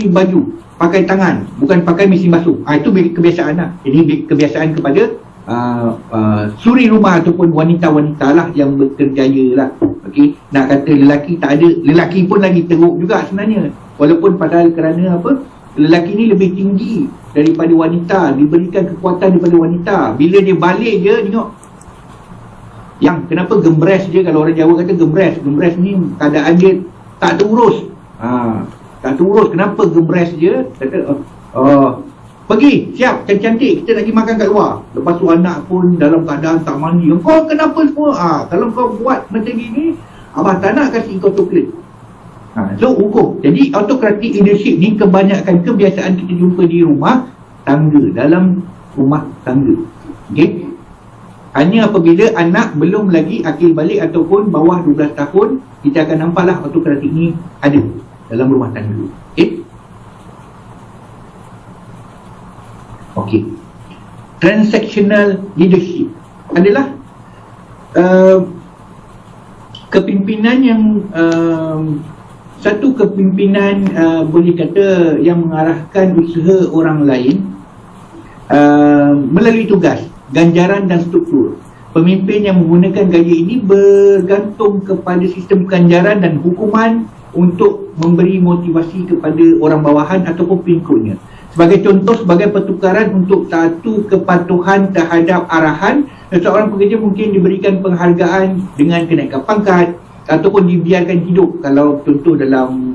baju pakai tangan, bukan pakai mesin basuh. Itu kebiasaan lah. Ini kebiasaan kepada suri rumah ataupun wanita-wanita lah yang berkerjaya lah. Okey, nak kata lelaki tak ada, lelaki pun lagi teruk juga sebenarnya. Walaupun padahal kerana lelaki ni lebih tinggi daripada wanita, diberikan kekuatan daripada wanita. Bila dia balik je, tengok yang kenapa gembres dia, kalau orang Jawa kata gembres ni keadaan dia tak terurus. Tak terurus, kenapa gembres dia? Kata pergi, siap, cantik-cantik, kita nak pergi makan kat luar. Lepas tu anak pun dalam keadaan tak mandi. Kau kenapa semua? Kalau kau buat macam gini, abah tak nak kasih kau coklat. So hukum. Jadi autokratik leadership ni kebanyakan kebiasaan kita jumpa di rumah tangga, dalam rumah tangga. Okey, hanya apabila anak belum lagi akil balik ataupun bawah 12 tahun, kita akan nampaklah autokratik ni ada dalam rumah tangga. Okey. Transactional leadership adalah kepimpinan yang satu kepimpinan boleh kata yang mengarahkan usaha orang lain melalui tugas, ganjaran dan struktur. Pemimpin yang menggunakan gaya ini bergantung kepada sistem ganjaran dan hukuman untuk memberi motivasi kepada orang bawahan ataupun pengikutnya. Sebagai contoh, sebagai pertukaran untuk satu kepatuhan terhadap arahan, seorang pekerja mungkin diberikan penghargaan dengan kenaikan pangkat ataupun dibiarkan hidup kalau contoh dalam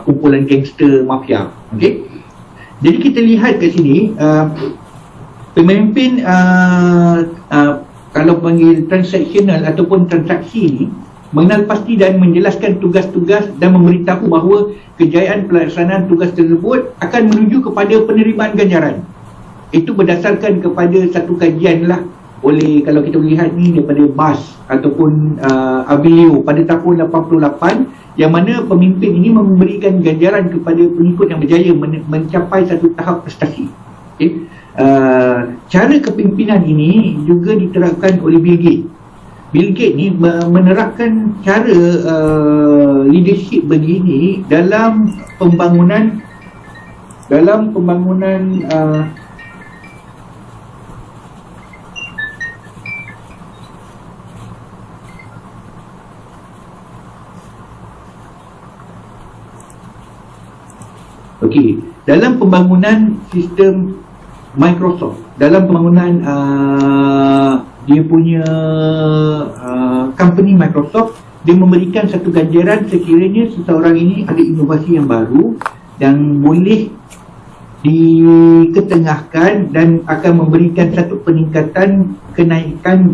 kumpulan gangster mafia. Okey. Jadi kita lihat kat sini pemimpin kalau panggil transaksional ataupun transaksi ni mengenal pasti dan menjelaskan tugas-tugas dan memberitahu bahawa kejayaan pelaksanaan tugas tersebut akan menuju kepada penerimaan ganjaran. Itu berdasarkan kepada satu kajian lah oleh, kalau kita melihat ni daripada BAS ataupun Abilio pada tahun 88, yang mana pemimpin ini memberikan ganjaran kepada pengikut yang berjaya mencapai satu tahap prestasi. Okay. Cara kepimpinan ini juga diterapkan oleh Bill Gates. Bill Gates ni menerapkan cara leadership begini dalam pembangunan dalam pembangunan sistem Microsoft, dalam pembangunan dia punya company Microsoft, dia memberikan satu ganjaran sekiranya seseorang ini ada inovasi yang baru yang boleh diketengahkan dan akan memberikan satu peningkatan kenaikan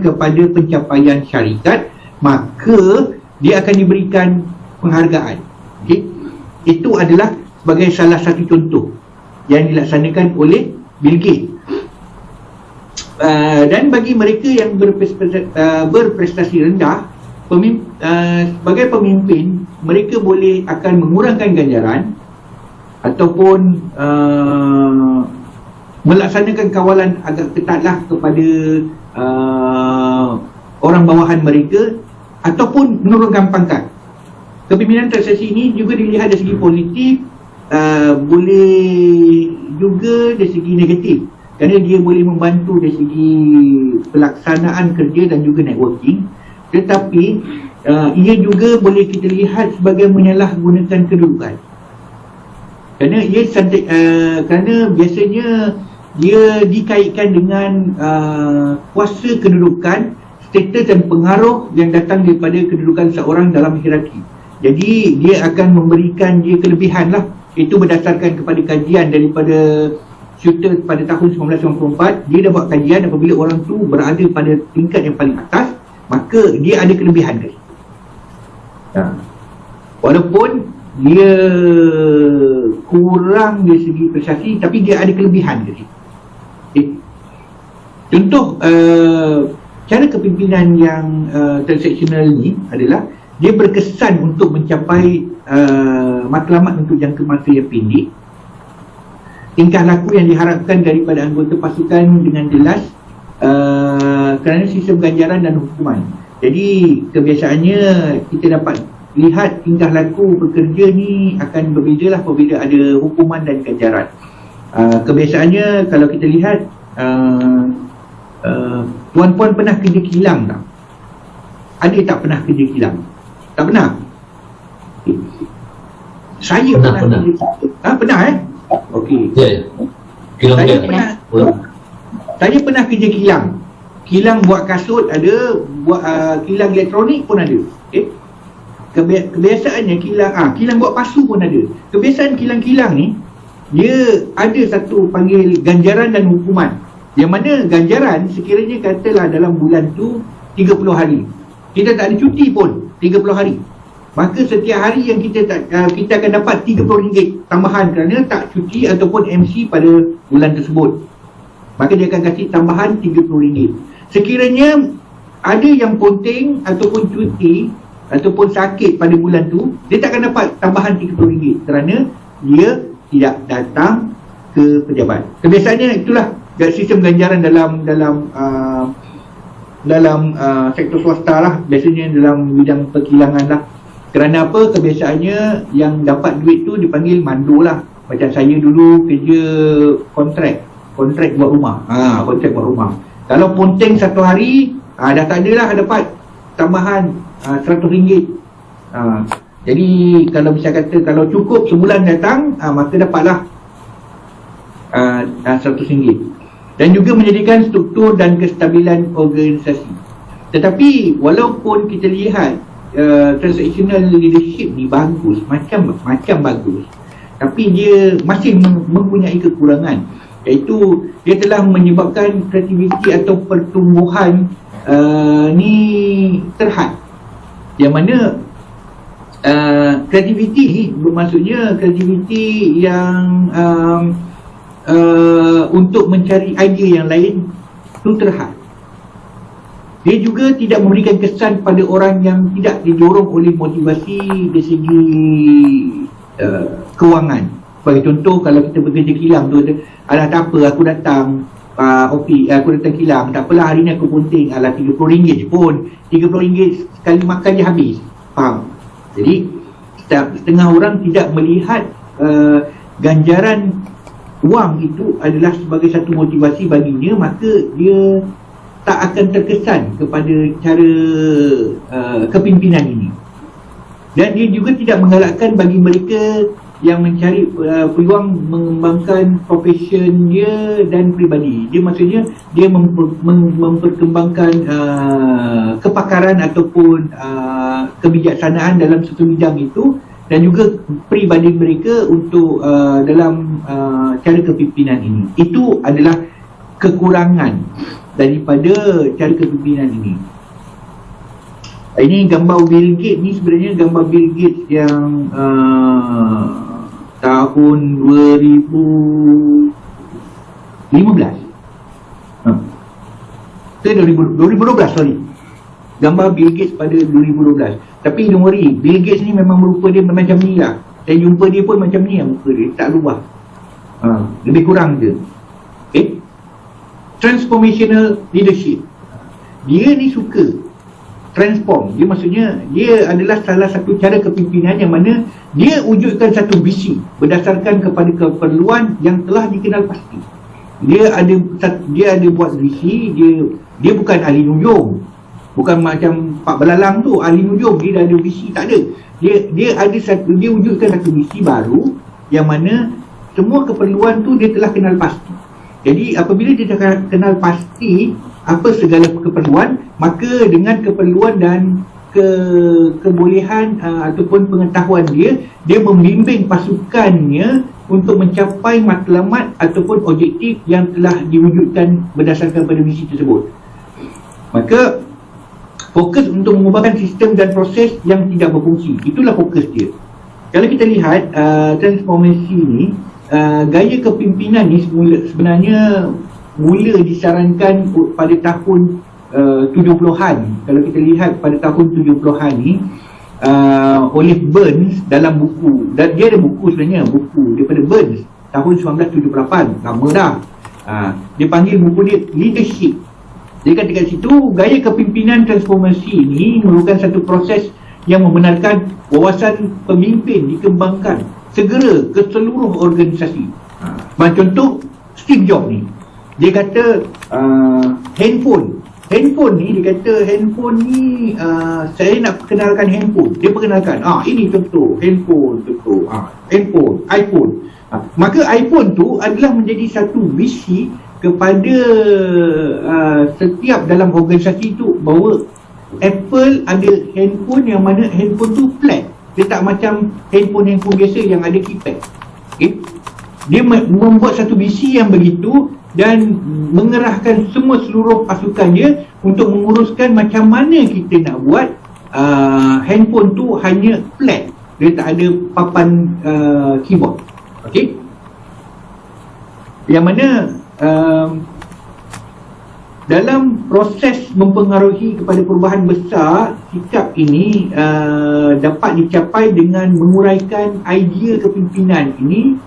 kepada pencapaian syarikat, maka dia akan diberikan penghargaan. Okay? Itu adalah sebagai salah satu contoh yang dilaksanakan oleh Bill Gates. Dan bagi mereka yang berprestasi rendah, sebagai pemimpin, mereka boleh akan mengurangkan ganjaran ataupun melaksanakan kawalan agak ketatlah kepada orang bawahan mereka ataupun menurunkan pangkat. Kepimpinan transaksi ini juga dilihat dari segi positif, boleh juga dari segi negatif, kerana dia boleh membantu dari segi pelaksanaan kerja dan juga networking. Tetapi ia juga boleh kita lihat sebagai menyalahgunakan kedudukan, kerana ia kerana biasanya dia dikaitkan dengan kuasa kedudukan, status dan pengaruh yang datang daripada kedudukan seorang dalam hierarki. Jadi dia akan memberikan dia kelebihan lah. Itu berdasarkan kepada kajian daripada Shooter pada tahun 1994. Dia dah buat kajian, apabila orang tu berada pada tingkat yang paling atas, maka dia ada kelebihan ke. Walaupun dia kurang dari segi prestasi, tapi dia ada kelebihan ke. Contoh cara kepimpinan yang transaksional ni adalah dia berkesan untuk mencapai matlamat untuk jangka masa yang pendek. Tingkah laku yang diharapkan daripada anggota pasukan dengan jelas kerana sistem ganjaran dan hukuman. Jadi kebiasaannya kita dapat lihat tingkah laku pekerja ni akan berbeza lah apabila ada hukuman dan ganjaran. Kebiasaannya kalau kita lihat puan-puan pernah kerja kilang tak? Ada tak pernah kerja kilang? Tak pernah? Saya pernah. Pernah Okey. Ya. Kilang saya dia. Saya pernah kerja kilang. Kilang buat kasut ada, buat kilang elektronik pun ada. Okey. Kebiasaannya kilang buat pasu pun ada. Kebiasaan kilang-kilang ni dia ada satu panggil ganjaran dan hukuman. Yang mana ganjaran sekiranya katalah dalam bulan tu 30 hari. Kita tak ada cuti pun 30 hari. Maka setiap hari yang kita akan dapat RM30 tambahan kerana tak cuti ataupun MC pada bulan tersebut. Maka dia akan kasih tambahan RM30. Sekiranya ada yang ponteng ataupun cuti ataupun sakit pada bulan tu, dia tak akan dapat tambahan RM30 kerana dia tidak datang ke pejabat. Kebiasaannya itulah sistem ganjaran dalam sektor swasta lah, biasanya dalam bidang perkilangan lah. Kerana apa? Kebiasaannya yang dapat duit tu dipanggil mandu lah. Macam saya dulu kerja kontrak buat rumah. Kontrak buat rumah. Kalau ponteng satu hari, dah tak adalah dapat tambahan RM100. Jadi kalau bisa kata kalau cukup sebulan datang, maka dapatlah RM100. Dan juga menjadikan struktur dan kestabilan organisasi. Tetapi walaupun kita lihat transactional leadership ni bagus, macam bagus, tapi dia masih mempunyai kekurangan, iaitu dia telah menyebabkan kreativiti atau pertumbuhan ni terhad. Yang mana kreativiti ni bermaksudnya kreativiti yang untuk mencari idea yang lain tu terhad. Dia juga tidak memberikan kesan pada orang yang tidak didorong oleh motivasi dari segi kewangan. Sebagai contoh, kalau kita bekerja kilang tu, alah tak apa aku datang aku datang kilang, tak apalah hari ni aku punting, alah RM30 pun, RM30 sekali makan je habis. Faham? Jadi setengah orang tidak melihat ganjaran wang itu adalah sebagai satu motivasi baginya, maka dia tak akan terkesan kepada cara kepimpinan ini. Dan dia juga tidak menggalakkan bagi mereka yang mencari peluang mengembangkan profesion dia dan peribadi. Dia maksudnya dia memperkembangkan kepakaran ataupun kebijaksanaan dalam satu bidang itu, dan juga peribadi mereka untuk dalam cara kepimpinan ini. Itu adalah kekurangan daripada cara kepimpinan ini. Ini gambar Bill Gates ni, sebenarnya gambar Bill Gates yang tahun 2015 2012, sorry. Gambar Bill Gates pada 2012. Tapi don't worry, Bill Gates ni memang rupa dia macam ni lah. Saya jumpa dia pun macam ni lah muka dia, tak berubah. Lebih kurang je. Okay. Transformational leadership. Dia ni suka transform. Dia maksudnya dia adalah salah satu cara kepimpinan yang mana dia wujudkan satu visi berdasarkan kepada keperluan yang telah dikenal pasti. Dia ada buat visi, dia bukan ahli nujum. Bukan macam Pak Belalang tu ahli nujum, dia dah ada visi, tak ada. Dia wujudkan satu visi baru yang mana semua keperluan tu dia telah kenal pasti. Jadi apabila dia dah kenal pasti apa segala keperluan, maka dengan keperluan dan kebolehan ataupun pengetahuan dia membimbing pasukannya untuk mencapai matlamat ataupun objektif yang telah diwujudkan berdasarkan pada visi tersebut. Maka fokus untuk mengubahkan sistem dan proses yang tidak berfungsi, itulah fokus dia. Kalau kita lihat transformasi ni, gaya kepimpinan ni sebenarnya mula disarankan pada tahun 70-an. Kalau kita lihat pada tahun 70-an ni, oleh Burns dalam buku, dan dia ada buku sebenarnya, buku daripada Burns tahun 1978, lama dah. Dia panggil buku dia Leadership. Dia kata kat situ, gaya kepimpinan transformasi ini merupakan satu proses yang membenarkan wawasan pemimpin dikembangkan segera ke seluruh organisasi. Contoh Steve Jobs ni, dia kata handphone ni, dia kata handphone ni saya nak perkenalkan handphone. Dia perkenalkan, ini contoh handphone, handphone, iPhone. Maka iPhone tu adalah menjadi satu visi kepada setiap dalam organisasi tu, bahawa Apple ada handphone yang mana handphone tu flat. Dia tak macam handphone biasa yang ada keypad. Okay? Dia membuat satu visi yang begitu dan mengerahkan seluruh pasukannya untuk menguruskan macam mana kita nak buat handphone tu hanya flat. Dia tak ada papan keyboard. Okey. Yang mana dalam proses mempengaruhi kepada perubahan besar, sikap ini dapat dicapai dengan menguraikan idea kepimpinan ini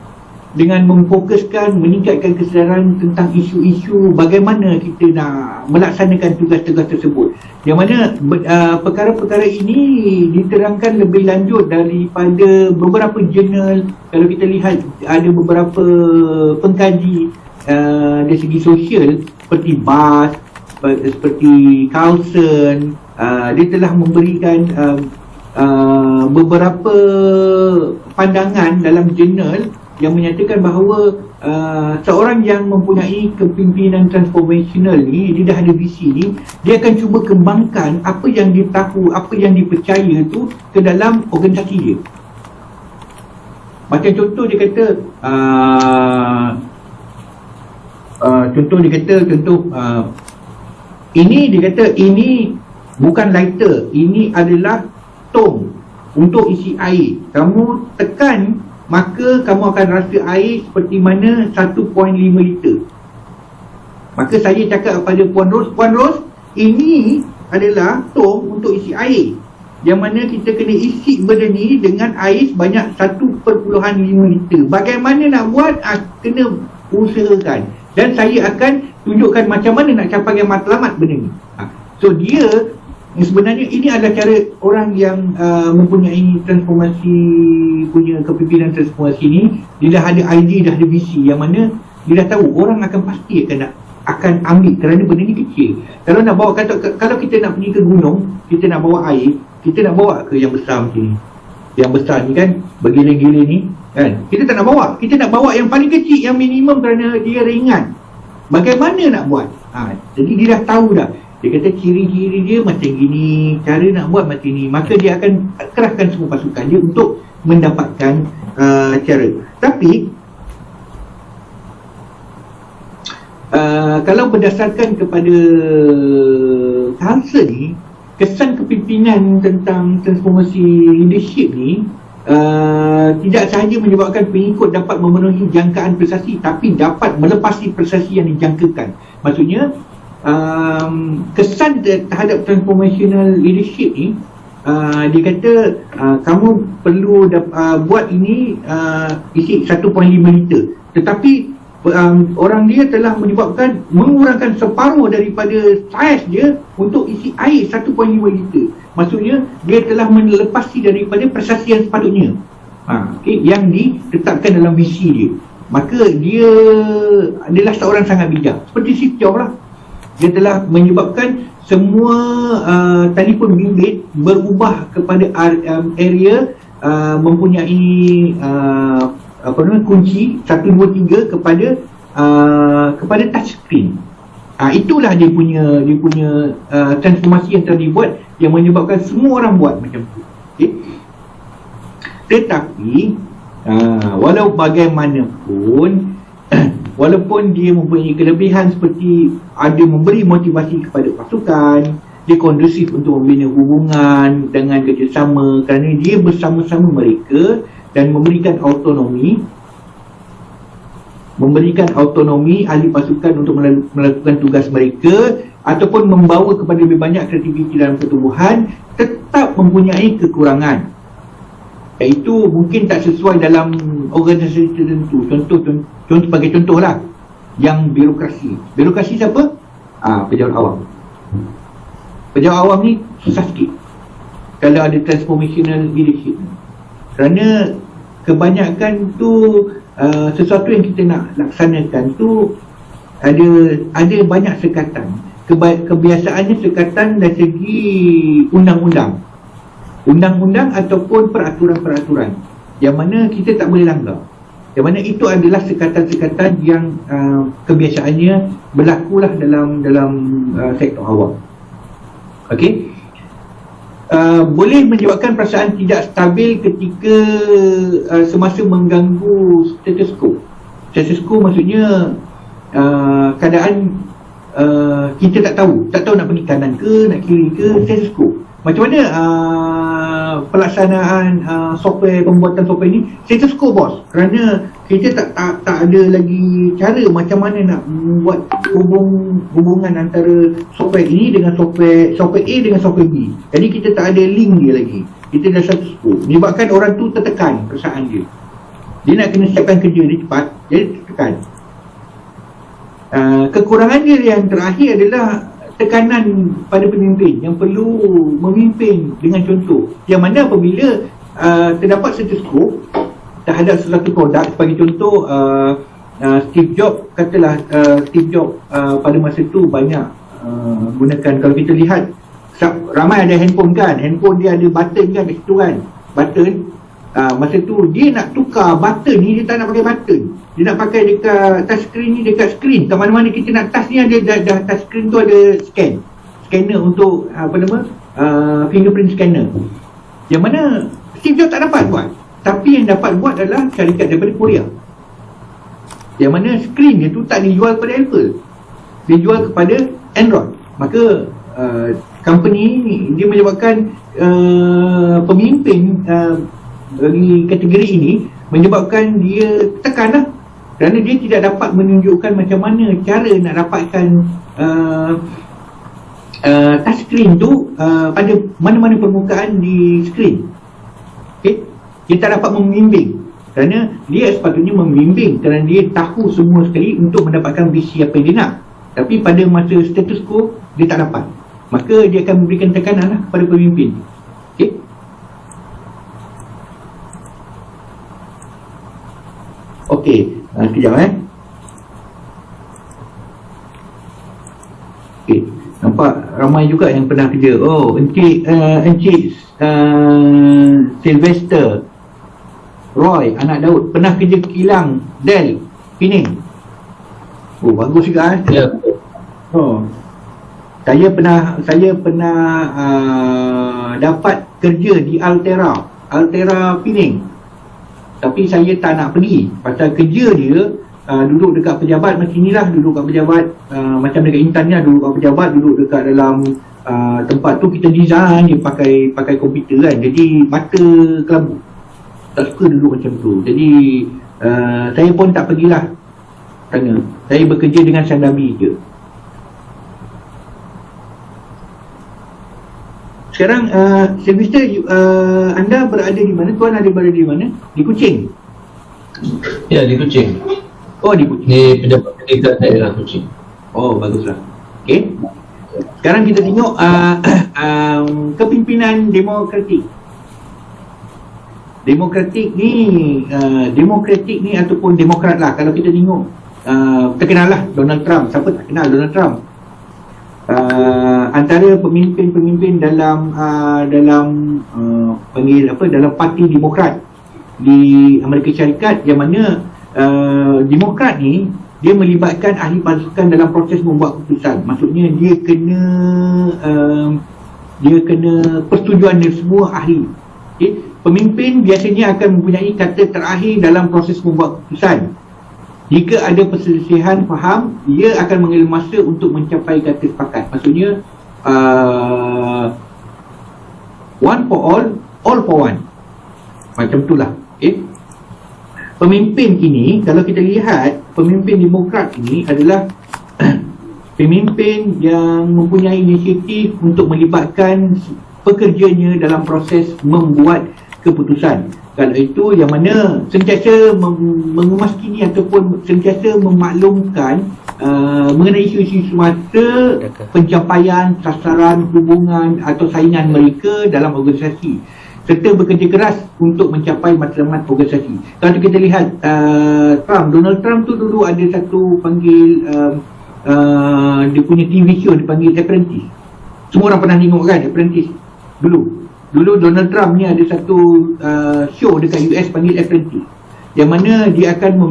dengan memfokuskan meningkatkan kesedaran tentang isu-isu bagaimana kita nak melaksanakan tugas-tugas tersebut. Yang mana perkara-perkara ini diterangkan lebih lanjut daripada beberapa jurnal. Kalau kita lihat ada beberapa pengkaji dari segi sosial seperti Bass, seperti Carlson, dia telah memberikan beberapa pandangan dalam jurnal yang menyatakan bahawa seorang yang mempunyai kepimpinan transformational ni, dia dah ada visi ni, dia akan cuba kembangkan apa yang dia tahu, apa yang dipercaya tu ke dalam organisasi dia. Macam contoh dia kata ini bukan lighter, ini adalah tong untuk isi air. Kamu tekan, maka kamu akan rasa air seperti mana 1.5 liter. Maka saya cakap kepada Puan Ros, ini adalah tong untuk isi air, yang mana kita kena isi benda ni dengan air sebanyak 1.5 liter. Bagaimana nak buat? Kena usahakan. Dan saya akan tunjukkan macam mana nak capai yang matlamat benda ni. So dia sebenarnya ini adalah cara orang yang mempunyai transformasi, punya kepimpinan transformasi ni. Dia dah ada idea, dah ada visi, yang mana dia dah tahu orang akan pasti akan ambil kerana benda ni kecil. Kalau nak bawa, kalau kita nak pergi ke gunung, kita nak bawa air, kita nak bawa ke yang besar macam ni. Yang besar ni kan, bergilir-gilir ni kan, kita tak nak bawa. Kita nak bawa yang paling kecil, yang minimum, kerana dia ringan. Bagaimana nak buat? Jadi dia dah tahu dah. Dia kata ciri-ciri dia macam gini, cara nak buat macam ni. Maka dia akan kerahkan semua pasukan dia untuk mendapatkan cara. Tapi kalau berdasarkan kepada Hansen ni, kesan kepimpinan tentang transformasi leadership ni tidak sahaja menyebabkan pengikut dapat memenuhi jangkaan prestasi, tapi dapat melepasi prestasi yang dijangkakan. Maksudnya kesan terhadap transformational leadership ni, dia kata kamu perlu buat ini isi 1.5 liter, tetapi orang dia telah menyebabkan mengurangkan separuh daripada saiz dia untuk isi air 1.5 liter. Maksudnya dia telah melepasi daripada prestasi yang sepatutnya, yang ditetapkan dalam visi dia. Maka dia adalah seorang sangat bijak, seperti Steve Jobs lah. Dia telah menyebabkan semua telefon bimbit berubah kepada area mempunyai kunci 1, 2, 3 kepada touchscreen. Itulah dia punya transformasi yang telah dibuat, yang menyebabkan semua orang buat macam tu. Okay? Tetapi walau bagaimanapun, walaupun dia mempunyai kelebihan seperti ada memberi motivasi kepada pasukan, dia kondusif untuk membina hubungan dengan kerjasama kerana dia bersama-sama mereka dan memberikan autonomi ahli pasukan untuk melakukan tugas mereka, ataupun membawa kepada lebih banyak kreativiti dalam pertumbuhan, tetap mempunyai kekurangan, iaitu mungkin tak sesuai dalam organisasi tertentu. Contoh sebagai contohlah, yang birokrasi siapa? Pejabat awam. Pejabat awam ni susah sikit kalau ada transformational leadership, kerana kebanyakan tu sesuatu yang kita nak laksanakan tu ada banyak sekatan. Kebiasaannya sekatan dari segi undang-undang ataupun peraturan-peraturan yang mana kita tak boleh langgar, yang mana itu adalah sekatan-sekatan yang kebiasaannya berlakulah dalam sektor awam. Okey, boleh menyebabkan perasaan tidak stabil ketika semasa mengganggu status quo. Status quo maksudnya keadaan kita tak tahu nak pergi kanan ke, nak kiri ke, status quo. Macam mana pelaksanaan pembuatan software ni? Status quo, bos. Kerana kita tak ada lagi cara macam mana nak membuat hubungan antara software ini dengan software A dengan software B. Jadi kita tak ada link dia lagi. Kita dah status quo. Menyebabkan orang tu tertekan perasaan dia. Dia nak kena siapkan kerja dia cepat, jadi tertekan. Kekurangan dia yang terakhir adalah tekanan pada pemimpin yang perlu memimpin dengan contoh, yang mana apabila terdapat status quo terhadap sesuatu produk. Sebagai contoh, Steve Jobs, katalah Steve Jobs pada masa itu banyak gunakan, kalau kita lihat ramai ada handphone kan, handphone dia ada button kan kat situ kan, button. Masa tu dia nak tukar button ni, dia tak nak pakai button, dia nak pakai dekat touchscreen ni, dekat screen kat mana-mana kita nak touch ni ada dah touchscreen tu ada scanner untuk fingerprint scanner, yang mana Steve Jobs tak dapat buat, tapi yang dapat buat adalah syarikat daripada Korea, yang mana screen dia tu tak dijual kepada Apple, dia jual kepada Android. Maka company ni dia menyebabkan pemimpin bagi kategori ini, menyebabkan dia tekan lah, kerana dia tidak dapat menunjukkan macam mana cara nak dapatkan touchscreen tu pada mana-mana permukaan di skrin. Okay? Dia tak dapat membimbing, kerana dia sepatutnya membimbing, kerana dia tahu semua sekali untuk mendapatkan visi apa yang dia nak, tapi pada masa status quo dia tak dapat, maka dia akan memberikan tekanan lah pada pemimpin. Okay? Okey, sekejap Okey, nampak ramai juga yang pernah kerja. Oh, Encik Sylvester Roy, anak Daud, pernah kerja kilang Dell Pening. Oh, bagus juga Ya. Oh. Saya pernah dapat kerja di Altera Pening. Tapi saya tak nak pergi, pasal kerja dia duduk dekat pejabat macam inilah, duduk kat pejabat macam dekat Intan ni, duduk kat pejabat, duduk dekat dalam tempat tu kita design ni pakai komputer kan, jadi mata kelabu, tak suka duduk macam tu. Jadi saya pun tak pergilah sana, saya bekerja dengan Sandabi je. Sekarang Sylvester, anda berada di mana? Tuan ada berada di mana? Di Kuching? Ya, di Kuching. Oh, di Kuching. Di pejabat dekat daerah Kuching. Oh, baguslah. Okey. Sekarang kita tengok kepimpinan demokratik. Demokratik ni ataupun demokrat lah. Kalau kita tengok, kita kenal lah Donald Trump. Siapa tak kenal Donald Trump? Antara pemimpin-pemimpin dalam dalam parti Demokrat di Amerika Syarikat, yang mana Demokrat ni dia melibatkan ahli pasukan dalam proses membuat keputusan. Maksudnya dia kena persetujuan dari semua ahli. Okay? Pemimpin biasanya akan mempunyai kata terakhir dalam proses membuat keputusan. Jika ada perselisihan faham, ia akan mengambil masa untuk mencapai kata sepakat. Maksudnya one for all for one. Macam itulah. Okay? Pemimpin ini, kalau kita lihat, pemimpin Demokrat ini adalah pemimpin yang mempunyai inisiatif untuk melibatkan pekerjanya dalam proses membuat keputusan. Kalau itu yang mana sentiasa memaskini ataupun sentiasa memaklumkan mengenai isu-isu semasa pencapaian sasaran hubungan atau saingan mereka dalam organisasi, serta bekerja keras untuk mencapai matlamat organisasi. Kalau kita lihat Donald Trump tu dulu ada satu panggil dia punya TV show dipanggil Apprentice. Semua orang pernah tengok kan Apprentice Dulu Donald Trump ni ada satu show dekat US panggil Apprentice, yang mana dia akan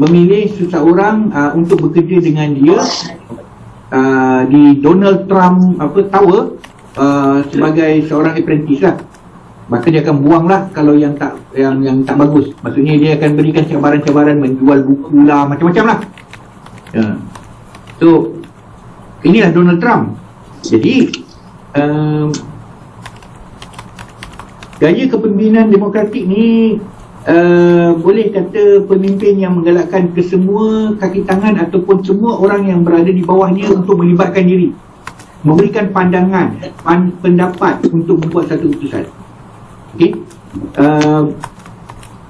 memilih seseorang untuk bekerja dengan dia di Donald Trump Tower sebagai seorang apprentice lah. Maka dia akan buang lah kalau yang tak bagus. Maksudnya dia akan berikan cabaran-cabaran, menjual buku lah, macam-macam lah. So inilah Donald Trump. Jadi gaya kepimpinan demokratik ni boleh kata pemimpin yang menggalakkan kesemua kaki tangan ataupun semua orang yang berada di bawahnya untuk melibatkan diri, memberikan pandangan, pendapat untuk membuat satu keputusan. Okey.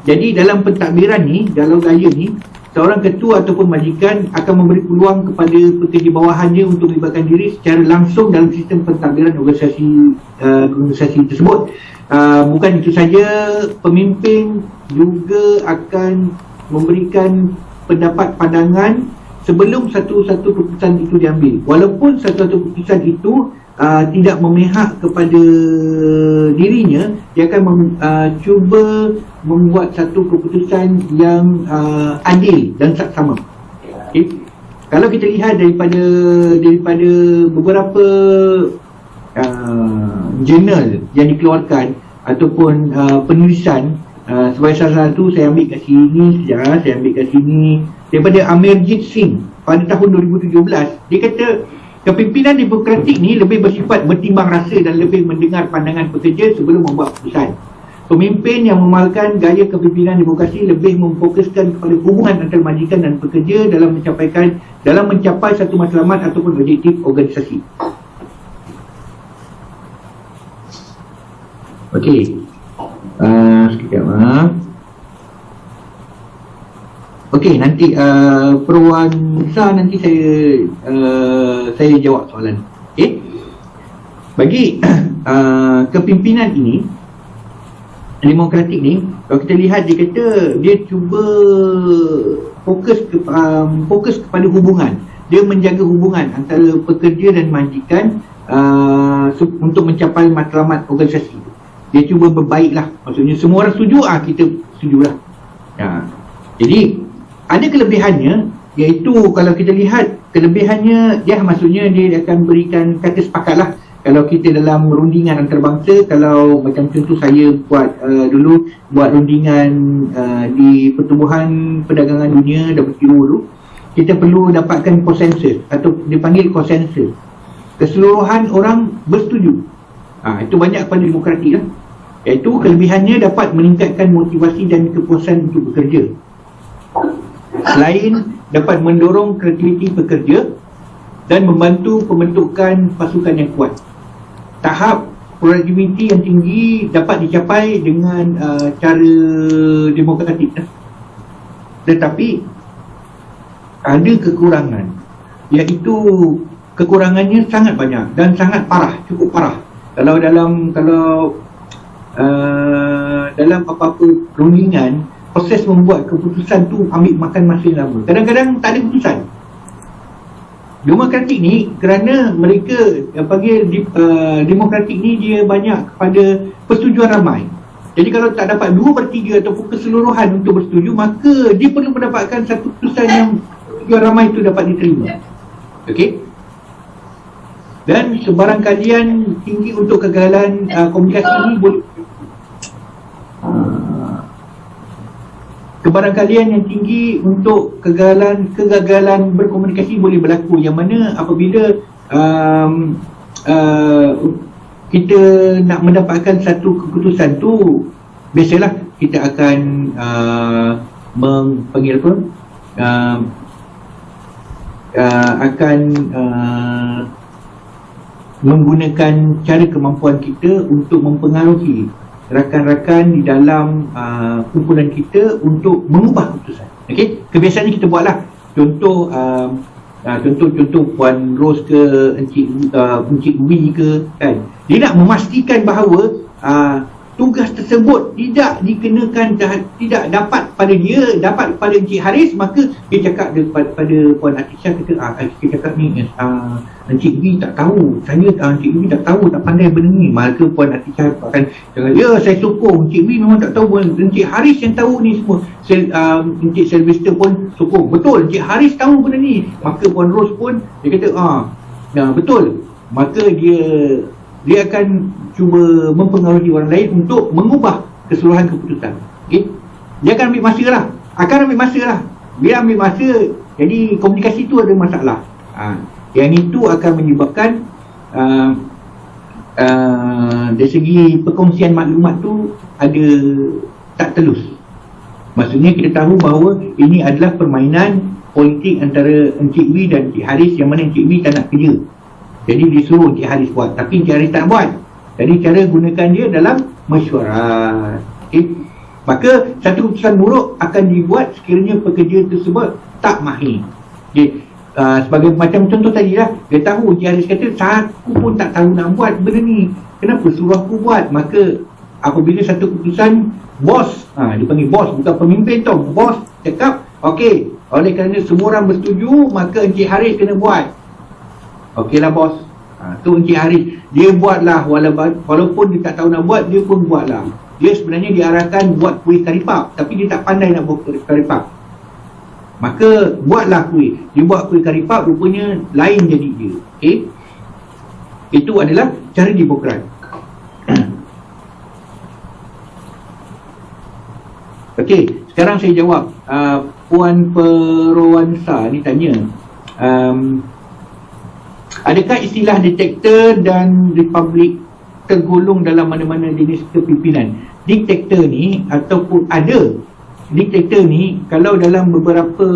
Jadi dalam pentadbiran ni, dalam gaya ni, seorang ketua ataupun majikan akan memberi peluang kepada pekerja bawahannya untuk melibatkan diri secara langsung dalam sistem pentadbiran organisasi tersebut. Bukan itu saja, pemimpin juga akan memberikan pendapat pandangan sebelum satu keputusan itu diambil. Walaupun satu keputusan itu tidak memihak kepada dirinya, dia akan cuba membuat satu keputusan yang adil dan saksama. Okay? Kalau kita lihat daripada beberapa jurnal yang dikeluarkan ataupun penulisan, sebagai salah satu saya ambil kat sini sejarah, saya ambil kat sini daripada Amarjit Singh pada tahun 2017. Dia kata kepimpinan demokratik ni lebih bersifat bertimbang rasa dan lebih mendengar pandangan pekerja sebelum membuat keputusan. Pemimpin yang memamerkan gaya kepimpinan demokrasi lebih memfokuskan kepada hubungan antara majikan dan pekerja dalam mencapai satu matlamat ataupun objektif organisasi. Okey. Sekejap. Okey, nanti Perwan Musa nanti saya jawab soalan. Okey. Bagi kepimpinan ini demokratik ni, kalau kita lihat, dia kata dia cuba fokus kepada hubungan. Dia menjaga hubungan antara pekerja dan majikan untuk mencapai matlamat organisasi. Dia cuba berbaiklah, maksudnya semua orang setuju, kita setujulah. Jadi ada kelebihannya, iaitu kalau kita lihat kelebihannya, maksudnya dia akan berikan kata sepakatlah. Kalau kita dalam rundingan antarabangsa, kalau macam contoh saya buat dulu buat rundingan di Pertubuhan Perdagangan Dunia WTO dulu, kita perlu dapatkan konsensus atau dipanggil konsensus. Keseluruhan orang bersetuju. Itu banyak pada demokratik lah. Iaitu kelebihannya dapat meningkatkan motivasi dan kepuasan untuk bekerja. Selain dapat mendorong kreativiti pekerja dan membantu pembentukan pasukan yang kuat. Tahap produktiviti yang tinggi dapat dicapai dengan cara demokratik. Tetapi ada kekurangan, iaitu kekurangannya sangat banyak dan sangat parah, cukup parah. Kalau dalam apa-apa rundingan, proses membuat keputusan tu ambil makan masa yang lama. Kadang-kadang tak ada keputusan. Demokratik ni, kerana mereka yang panggil demokratik ni, dia banyak kepada persetujuan ramai. Jadi kalau tak dapat 2/3 ataupun keseluruhan untuk bersetuju, maka dia perlu mendapatkan satu keputusan yang persetujuan ramai itu dapat diterima. Okey? Dan sebarangkalian tinggi untuk kegagalan komunikasi ini boleh kebarangkalian yang tinggi untuk kegagalan berkomunikasi boleh berlaku, yang mana apabila kita nak mendapatkan satu keputusan tu, biasalah kita akan panggil apa, akan menggunakan cara kemampuan kita untuk mempengaruhi rakan-rakan di dalam kumpulan kita untuk mengubah keputusan. Okey, kebiasaan kita buatlah. Contoh Puan Ros ke Encik Wi ke, kan, dia nak memastikan bahawa tugas tersebut tidak dikenakan, tidak dapat pada dia, dapat pada Encik Haris, maka dia cakap pada Puan Atisha, kata kita cakap ni Encik Wi tak tahu, Encik Wi tak tahu, tak pandai benda ni. Maka Puan Atisha akan cakap, ya saya sokong, Encik Wi memang tak tahu, Encik Haris yang tahu ni semua. Encik Sylvester pun sokong, betul Encik Haris tahu benda ni. Maka Puan Ros pun dia kata betul. Maka dia akan cuba mempengaruhi orang lain untuk mengubah keseluruhan keputusan. Okay? Dia akan ambil masa lah. Dia ambil masa. Jadi komunikasi tu ada masalah. Yang itu akan menyebabkan dari segi perkongsian maklumat tu ada tak telus. Maksudnya kita tahu bahawa ini adalah permainan politik antara Encik Wi dan Encik Haris, yang mana Encik Wi tak nak kerja. Jadi disuruh Encik Haris buat, tapi Encik Haris tak buat. Jadi cara gunakan dia dalam mesyuarat. Okay? Maka satu keputusan buruk akan dibuat sekiranya pekerja tersebut tak mahir. Okay? Sebagai macam contoh tadi lah, dia tahu Encik Haris kata, aku pun tak tahu nak buat benda ni, kenapa suruh aku buat? Maka apabila satu keputusan bos, dia panggil bos, bukan pemimpin tau, bos cakap, okey, oleh kerana semua orang bersetuju, maka Encik Haris kena buat. Okeylah bos, Tu Encik Haris, dia buatlah walaupun dia tak tahu nak buat, dia pun buatlah. Dia sebenarnya diarahkan buat kuih karipap, tapi dia tak pandai nak buat kuih karipap. Maka buatlah kuih. Dia buat kuih karipap, rupanya lain jadi dia. Okey. Itu adalah cara demokrat. Okey, sekarang saya jawab. Puan Perwansa ni tanya, adakah istilah diktator dan republik tergolong dalam mana-mana jenis kepimpinan? Diktator ni ataupun ada diktator ni, kalau dalam beberapa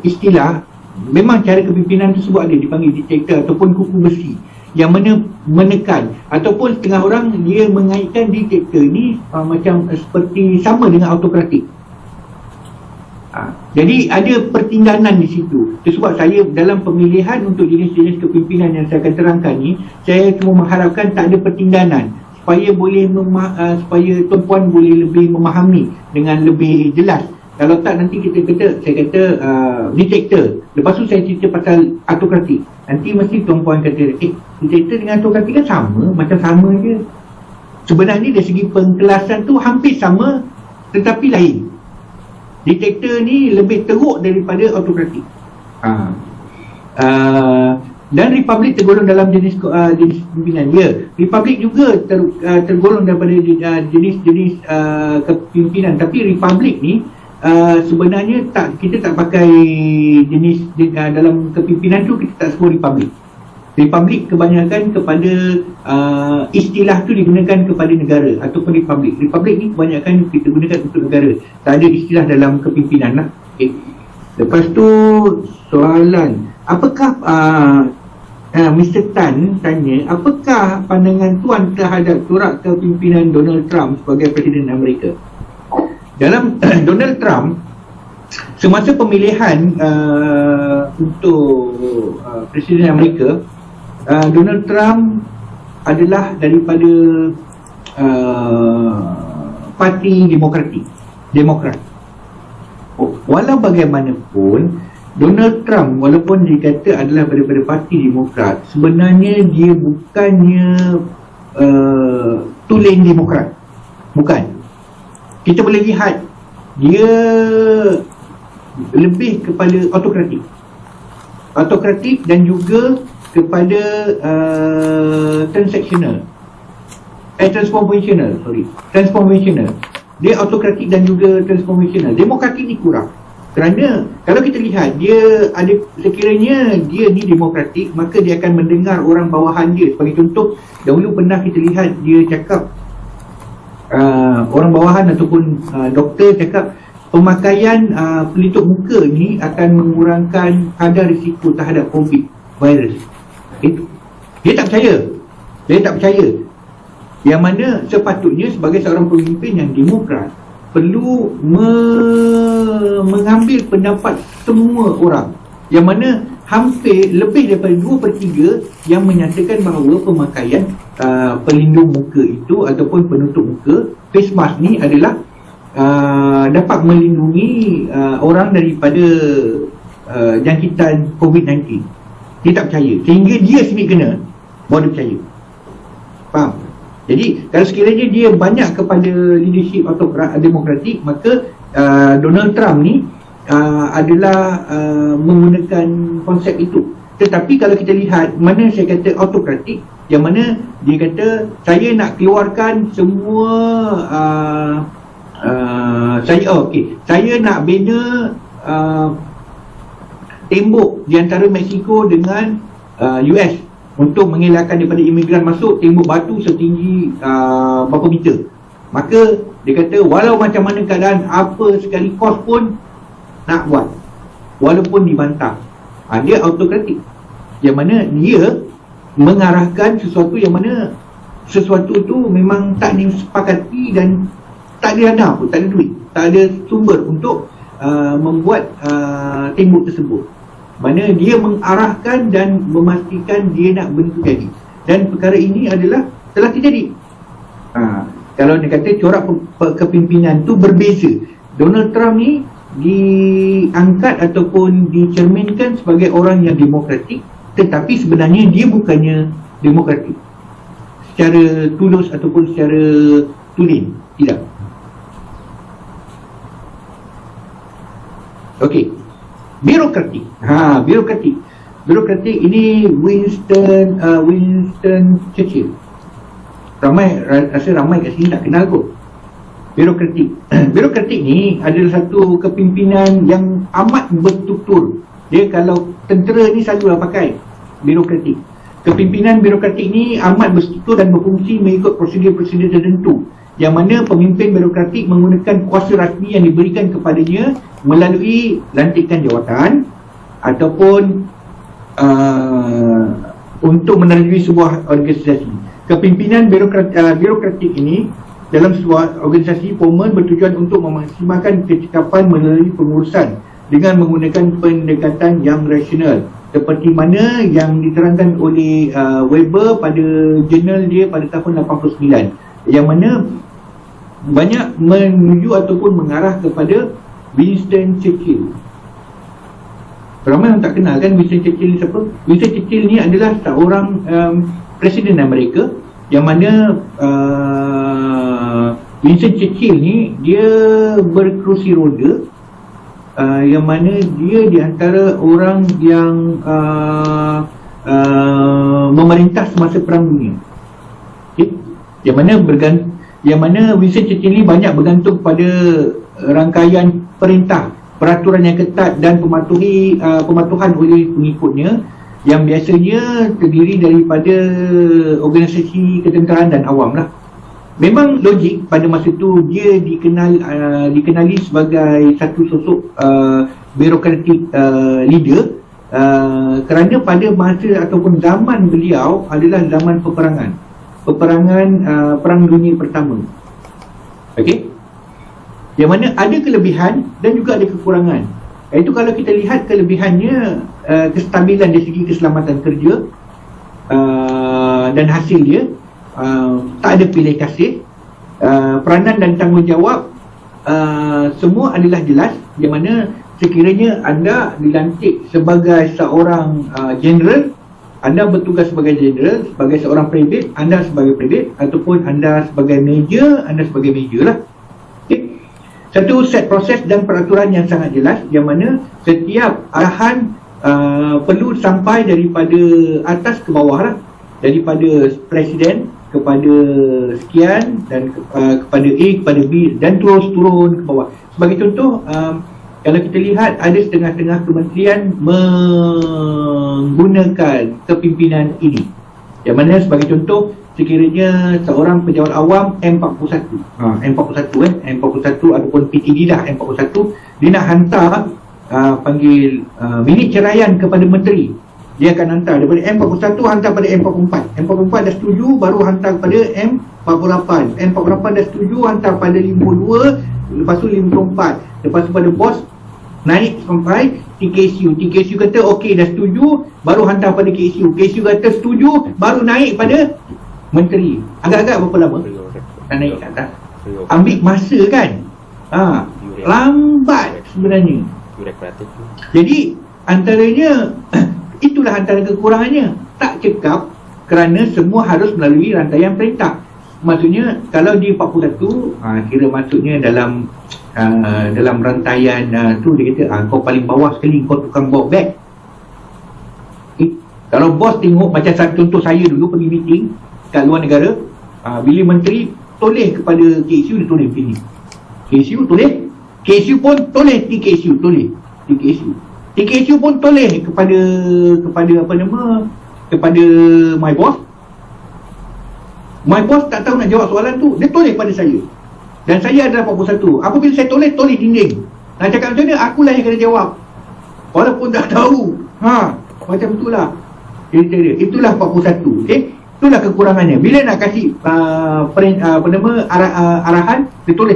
istilah, memang cara kepimpinan tersebut ada dipanggil diktator ataupun kuku besi, yang mana menekan, ataupun setengah orang dia mengaitkan diktator ni macam seperti sama dengan autokratik. Jadi ada pertingganan di situ. Itu sebab saya dalam pemilihan untuk jenis-jenis kepimpinan yang saya akan terangkan ni, saya cuma mengharapkan tak ada pertingganan, supaya boleh supaya tuan-puan boleh lebih memahami dengan lebih jelas. Kalau tak, nanti saya kata diktator, lepas tu saya cerita pasal autokratik, nanti mesti tuan-puan kata diktator dengan autokratik kan sama, macam sama je. Sebenarnya dari segi pengkelasan tu hampir sama, tetapi lain. Diktator ni lebih teruk daripada autokratik. Dan republik tergolong dalam jenis kepimpinan. Ya, republik juga tergolong daripada jenis kepimpinan. Tapi republik ni sebenarnya kita tak pakai jenis dalam kepimpinan tu, kita tak sebut republik. Republik kebanyakan kepada istilah tu digunakan kepada negara ataupun republik. Republik ni kebanyakan kita gunakan untuk negara. Tak ada istilah dalam kepimpinan lah. Okay. Lepas tu soalan, apakah Mr. Tan tanya, apakah pandangan tuan terhadap corak kepimpinan Donald Trump sebagai Presiden Amerika? Dalam Donald Trump, semasa pemilihan untuk Presiden Amerika, Donald Trump adalah daripada parti Demokrat. Walau bagaimanapun, Donald Trump walaupun dikata adalah daripada parti Demokrat, sebenarnya dia bukannya tulen Demokrat. Bukan. Kita boleh lihat dia lebih kepada autokratik dan juga kepada transformational. Dia autokratik dan juga transformational. Demokratik ni kurang. Kerana kalau kita lihat, dia ada, sekiranya dia ni demokratik, maka dia akan mendengar orang bawahan dia. Sebagai contoh, dahulu pernah kita lihat dia cakap, orang bawahan ataupun doktor cakap pemakaian pelitup muka ni akan mengurangkan kadar risiko terhadap COVID virus. Dia tak percaya. Yang mana sepatutnya sebagai seorang pemimpin yang demokrat perlu mengambil pendapat semua orang, yang mana hampir lebih daripada 2/3 yang menyatakan bahawa pemakaian pelindung muka itu ataupun penutup muka, face mask ni adalah dapat melindungi orang daripada jangkitan COVID-19. Dia tak percaya, sehingga dia sendiri kena baru dia percaya. Faham? Jadi kalau sekiranya dia banyak kepada leadership demokratik, maka Donald Trump ni adalah menggunakan konsep itu. Tetapi kalau kita lihat mana saya kata autokratik, yang mana dia kata saya nak keluarkan semua saya nak bina tembok di antara Mexico dengan US untuk mengelakkan daripada imigran masuk, tembok batu setinggi berapa meter. Maka dia kata walau macam mana keadaan, apa sekali kos pun nak buat walaupun dibantah. Dia autokratik, yang mana dia mengarahkan sesuatu yang mana sesuatu tu memang tak disepakati dan tak ada dana pun, tak ada duit, tak ada sumber untuk membuat tembok tersebut. Mana dia mengarahkan dan memastikan dia nak benda jadi, dan perkara ini adalah telah terjadi. Kalau dia kata corak kepimpinan tu berbeza, Donald Trump ni diangkat ataupun dicerminkan sebagai orang yang demokratik, tetapi sebenarnya dia bukannya demokratik secara tulus ataupun secara tulen. Tidak. Okey. Birokratik. Birokratik ini Winston Churchill. Rasa ramai kat sini tak kenal kot. Birokratik. Birokratik ni adalah satu kepimpinan yang amat berstruktur. Dia kalau tentera ni selalulah pakai birokratik. Kepimpinan birokratik ni amat berstruktur dan berfungsi mengikut prosedur-prosedur tertentu, yang mana pemimpin birokratik menggunakan kuasa rasmi yang diberikan kepadanya melalui lantikan jawatan ataupun untuk menerjui sebuah organisasi. Kepimpinan birokratik ini dalam sebuah organisasi formal bertujuan untuk memaksimalkan kecekapan melalui pengurusan dengan menggunakan pendekatan yang rasional, seperti mana yang diterangkan oleh Weber pada jurnal dia pada tahun 89, yang mana banyak menuju ataupun mengarah kepada Winston Churchill. Ramai orang tak kenal kan Winston Churchill ni siapa? Winston Churchill ni adalah seorang Presiden Amerika, yang mana Winston Churchill ni dia berkerusi roda, yang mana dia di antara orang yang memerintah semasa Perang Dunia. Okay? Yang mana Winston Churchill ni banyak bergantung pada rangkaian perintah, peraturan yang ketat dan pematuhan oleh pengikutnya, yang biasanya terdiri daripada organisasi ketenteraan dan awam lah. Memang logik pada masa itu dia dikenali sebagai satu sosok birokratik leader, kerana pada masa ataupun zaman beliau adalah zaman peperangan Perang Dunia Pertama. Okey, yang mana ada kelebihan dan juga ada kekurangan. Iaitu kalau kita lihat kelebihannya, kestabilan dari segi keselamatan kerja dan hasil dia, tak ada pilih kasih, peranan dan tanggungjawab semua adalah jelas, yang mana sekiranya anda dilantik sebagai seorang general, anda bertugas sebagai general, sebagai seorang private, anda sebagai private, ataupun anda sebagai major, anda sebagai major lah. Okay. Satu set proses dan peraturan yang sangat jelas, yang mana setiap arahan perlu sampai daripada atas ke bawah lah, daripada presiden kepada sekian, dan kepada A, kepada B, dan terus turun ke bawah. Sebagai contoh, kalau kita lihat ada setengah-setengah kementerian menggunakan kepimpinan ini, yang mana sebagai contoh, sekiranya seorang pejabat awam M41 ataupun PTD dah M41, dia nak hantar panggil minit ceraian kepada menteri, dia akan hantar daripada M41 hantar pada M44. M44 dah setuju, baru hantar pada M48. M48 dah setuju, hantar pada 52, lepas tu 54, lepas tu pada bos naik sampai TKSU. TKSU kata okey dah setuju, baru hantar pada KSU. KSU kata setuju, baru naik pada menteri. Agak-agak berapa lama? Tak naik kat atas. Ambil masa kan? Lambat sebenarnya. Jadi antaranya itulah antara kekurangannya. Tak cekap kerana semua harus melalui rantaian perintah. Maksudnya kalau di 41, kira maksudnya dalam rantaian tu dia kata kau paling bawah sekali, kau tukang bawa beg. Kalau bos tengok, macam contoh saya dulu pergi meeting kat luar negara, bila menteri toleh kepada KSU, dia toleh begini, KSU toleh, KSU pun toleh TKSU, toleh TKSU pun toleh kepada my boss. My boss tak tahu nak jawab soalan tu, dia toleh pada saya, dan saya adalah 41. Apabila saya toleh dinding. Nak cakap macam mana, akulah yang kena jawab walaupun tak tahu. Macam itulah cerita dia. Itulah 41. Okay? Itulah kekurangannya. Bila nak kasih arahan, dia toleh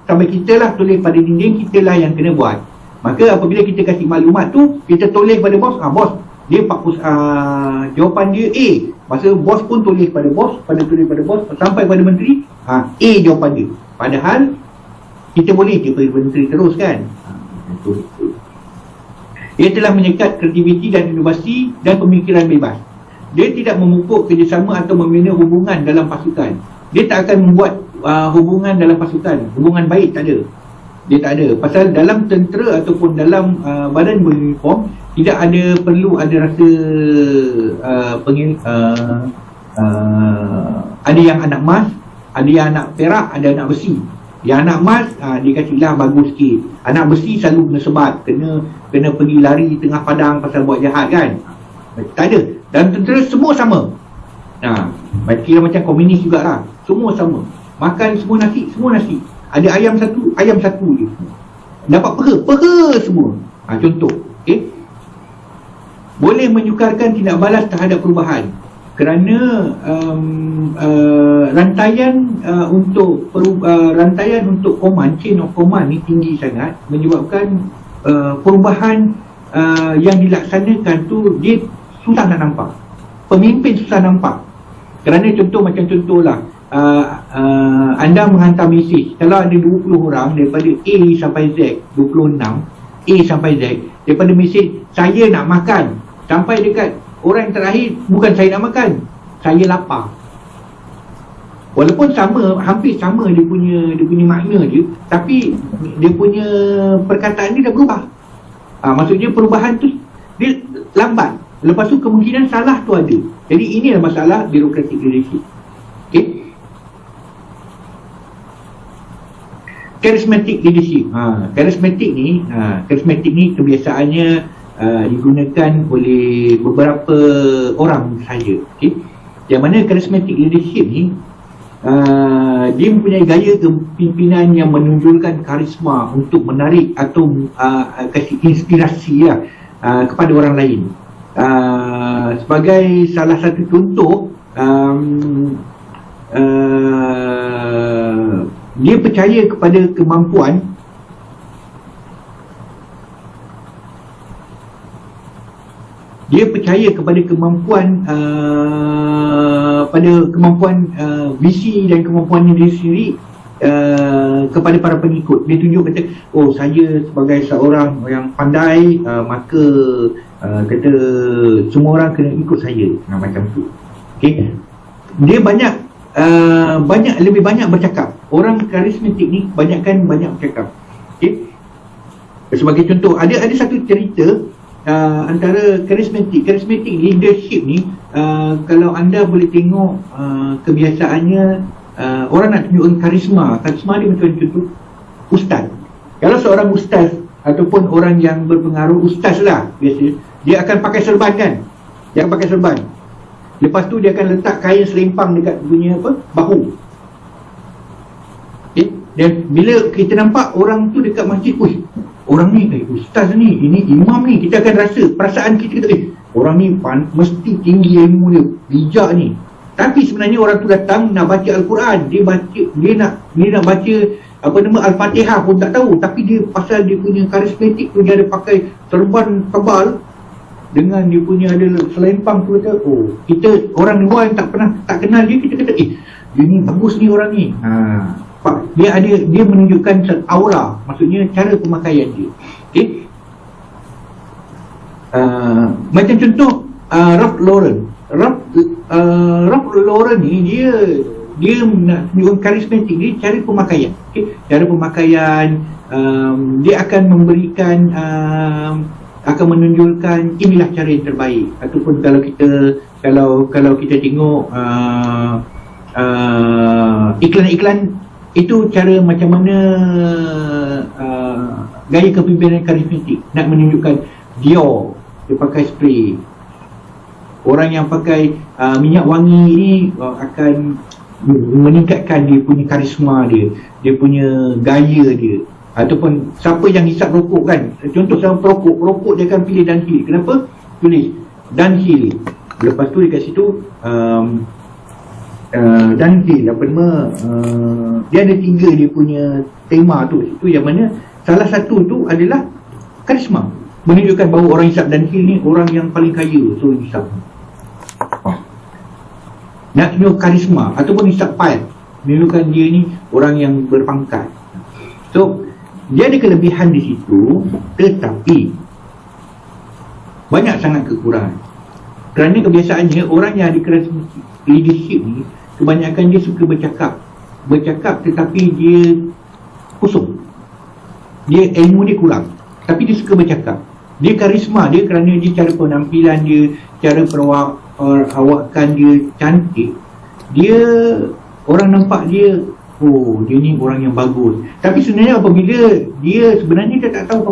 sampai kita lah toleh pada dinding, kita lah yang kena buat. Maka apabila kita kasih maklumat tu, kita toleh pada bos, bos dia jawapan dia A. Masa bos pun toleh pada bos, toleh pada bos, sampai pada menteri, A jawapan dia. Padahal kita boleh daripada menteri terus kan. Ia telah menyekat kreativiti dan inovasi dan pemikiran bebas. Dia tidak memupuk kerjasama atau membina hubungan dalam pasukan. Dia tak akan membuat hubungan dalam pasukan. Hubungan baik tak ada. Dia tak ada. Pasal dalam tentera ataupun dalam badan beruniform, tidak ada perlu ada rasa ada yang anak emas, ada yang anak perak, ada anak besi. Yang anak emas dia kasihlah bagus sikit. Anak besi selalu kena sebat, kena pergi lari tengah padang pasal buat jahat kan. Tak ada. Dan tentera semua sama. Kira macam komunis jugalah. Semua sama. Makan semua nasi. Ada ayam satu je. Dapat pera semua. Contoh, okey. Boleh menyukarkan tindak balas terhadap perubahan. Kerana rantaian untuk command, chain of command ni tinggi sangat, menyebabkan perubahan yang dilaksanakan tu dia susah nak nampak. Pemimpin susah nampak. Kerana contohlah anda menghantar mesej, kalau ada 20 orang daripada A sampai Z, 26 A sampai Z, daripada mesej saya nak makan sampai dekat orang yang terakhir, bukan saya nak makan, saya lapar. Walaupun sama, hampir sama dia punya makna je, tapi dia punya perkataan dia dah berubah. Maksudnya perubahan tu dia lambat. Lepas tu kemungkinan salah tu ada. Jadi inilah masalah bureaucratic leadership. Okay. Charismatic leadership. Charismatic ni kebiasaannya digunakan oleh beberapa orang saja. Okay. Yang mana charismatic leadership ni dia mempunyai gaya kepimpinan yang menunjukkan karisma untuk menarik atau kasih inspirasi kepada orang lain. Sebagai salah satu contoh, dia percaya kepada kemampuan visi dan kemampuan diri sendiri kepada para pengikut. Dia tunjuk kata, oh saya sebagai seorang yang pandai, maka kata semua orang kena ikut saya, macam tu. Okay. Dia lebih banyak bercakap. Orang karismatik ni banyak bercakap. Okay. Sebagai contoh, ada satu cerita antara karismatik leadership ni, kalau anda boleh tengok kebiasaannya, orang nak tunjukkan karisma dia macam contoh ustaz. Kalau seorang ustaz ataupun orang yang berpengaruh, ustaz lah biasa, dia akan pakai serban kan. Lepas tu dia akan letak kain selempang dekat punya bahu. Okay. Dan bila kita nampak orang tu dekat masjid, orang ni ustaz ni, ini imam ni, kita akan rasa, perasaan kita orang ni mesti tinggi ilmu dia, bijak ni. Tapi sebenarnya orang tu datang nak baca Al-Quran, dia nak baca Al-Fatihah pun tak tahu, tapi dia pasal dia punya karismatik tu, dia ada pakai serban tebal dengan dia punya ada selempang tu, kata kita orang luar yang tak kenal dia, kita kata dia ni bagus ni orang ni. Dia menunjukkan aura, maksudnya cara pemakaian dia. Okay. Macam contoh Ralph Lauren ni, dia nak tunjukkan karismatik dia, cara pemakaian. Okay. Cara pemakaian, dia akan memberikan akan menunjukkan inilah cara yang terbaik. Ataupun kalau kita tengok iklan-iklan, itu cara macam mana gaya kepimpinan karismatik, nak menunjukkan Dior, dia pakai spray. Orang yang pakai minyak wangi ni akan meningkatkan dia punya karisma dia punya gaya dia. Ataupun siapa yang hisap rokok kan, contoh siapa perokok dia akan pilih Dunhill. Kenapa? Tulis Dunhill, lepas tu dekat situ Dunhill dia ada 3 dia punya tema tu, itu yang mana salah satu tu adalah karisma, menunjukkan bahawa orang hisap Dunhill ni orang yang paling kaya, so hisap. Nak tunjuk karisma. Ataupun hisap Pipe, menunjukkan dia ni orang yang berpangkat. So dia ada kelebihan di situ, tetapi banyak sangat kekurangan. Kerana kebiasaannya orang yang ada charismatic leadership ni kebanyakan dia suka bercakap tetapi dia kosong, dia ilmu dia kurang, tapi dia suka bercakap. Dia karisma dia kerana dia cara penampilan dia, cara perawakan dia cantik, dia orang nampak dia, oh dia ni orang yang bagus. Tapi sebenarnya apabila dia sebenarnya dia tak tahu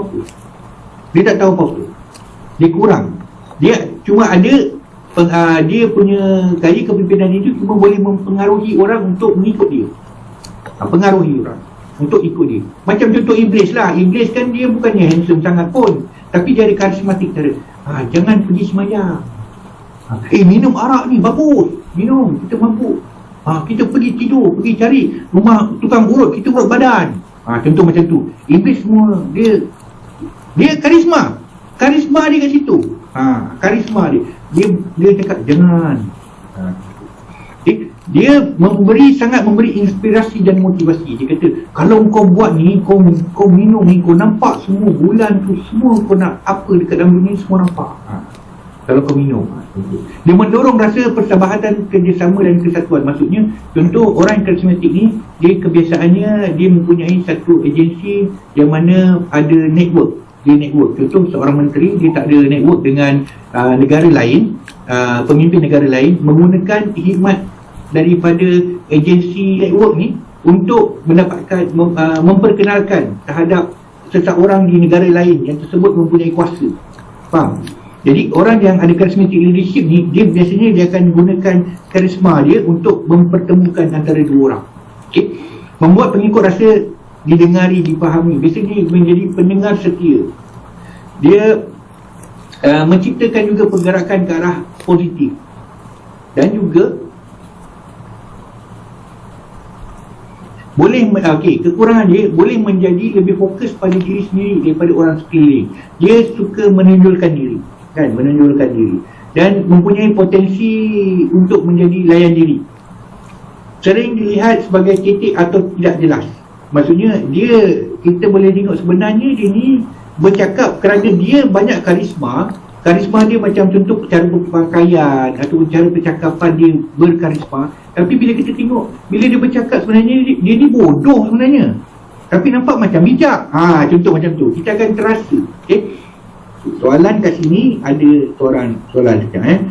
apa-apa, dia kurang, dia cuma ada dia punya gaya kepimpinan itu cuma boleh mempengaruhi orang untuk mengikut dia, pengaruhi orang untuk ikut dia. Macam contoh Iblis lah. Iblis kan dia bukannya handsome sangat pun, tapi dia ada karismatik cara. Jangan pergi semayang. Minum arak ni bagus, minum, kita mampu. Kita pergi tidur, pergi cari rumah tukang urut, kita urut badan. Contoh macam tu. Iblis semua dia karisma dia kat situ. Karisma dia cakap jangan. Dia sangat memberi inspirasi dan motivasi. Dia kata kalau kau buat ni, kau minum ni, kau nampak semua bulan tu, semua kau nak apa dekat dalam dunia semua nampak. Kalau kau minum. Dia mendorong rasa persahabatan, kerjasama dan kesatuan. Maksudnya contoh orang yang karismatik ni, dia kebiasaannya dia mempunyai satu agensi yang mana ada network. Contoh seorang menteri, dia tak ada network dengan negara lain, pemimpin negara lain, menggunakan khidmat daripada agensi network ni untuk mendapatkan memperkenalkan terhadap seseorang di negara lain yang tersebut mempunyai kuasa. Faham? Jadi orang yang ada charismatic leadership ni, dia biasanya dia akan gunakan karisma dia untuk mempertemukan antara dua orang. Okey, membuat pengikut rasa didengari, dipahami. Biasanya menjadi pendengar setia. Dia menciptakan juga pergerakan ke arah positif. Dan juga boleh, kekurangan dia boleh menjadi lebih fokus pada diri sendiri daripada orang sekeliling. Dia suka menonjolkan diri, dan mempunyai potensi untuk menjadi layan diri. Sering dilihat sebagai titik atau tidak jelas. Maksudnya kita boleh tengok sebenarnya dia ni bercakap kerana dia banyak karisma dia macam contoh cara berpakaian atau cara percakapan dia berkarisma. Tapi bila kita tengok, bila dia bercakap sebenarnya dia ni bodoh sebenarnya, tapi nampak macam bijak. Contoh macam tu, kita akan terasa. Soalan kat sini ada soalan sekejap.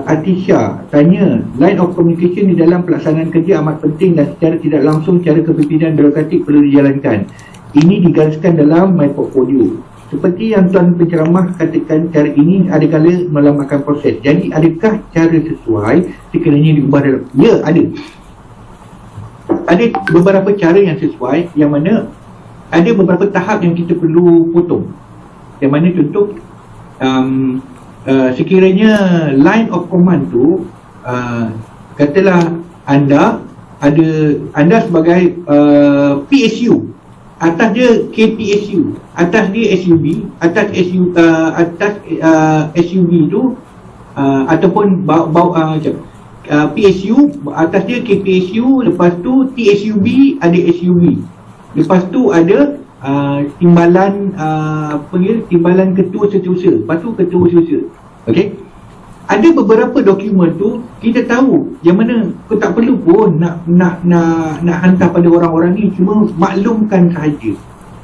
Atisha tanya, line of communication di dalam pelaksanaan kerja amat penting dan secara tidak langsung cara kepimpinan birokratik perlu dijalankan. Ini digariskan dalam my portfolio. Seperti yang Tuan Penceramah katakan, cara ini adakala melambatkan proses. Jadi adakah cara sesuai sekiranya diubah dalam? Ya, ada. Ada beberapa cara yang sesuai, yang mana ada beberapa tahap yang kita perlu potong. Yang mana contoh sekiranya line of command tu katalah anda sebagai PSU, atas dia KPSU, atas dia SUB, atas SUB tu ataupun PSU, atas dia KPSU, lepas tu TSUB, ada SUB, lepas tu ada timbalan timbalan ketua setiausaha, lepas tu ketua setiausaha. Okey, ada beberapa dokumen tu kita tahu yang mana kau tak perlu pun nak hantar pada orang-orang ni, cuma maklumkan sahaja.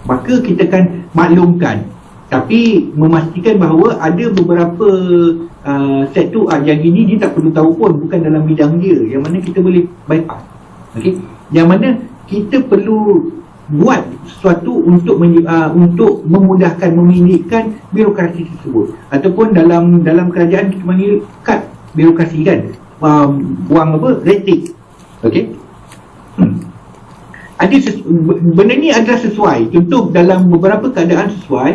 Maka kita kan maklumkan, tapi memastikan bahawa ada beberapa set tu yang ini dia tak perlu tahu pun, bukan dalam bidang dia, yang mana kita boleh bypass. Okey, yang mana kita perlu buat sesuatu untuk memudahkan, memindikkan birokrasi tersebut, ataupun dalam kerajaan kita panggil cut birokrasi kan, buang red tape. Okey, ada benda ni adalah sesuai. Contoh dalam beberapa keadaan sesuai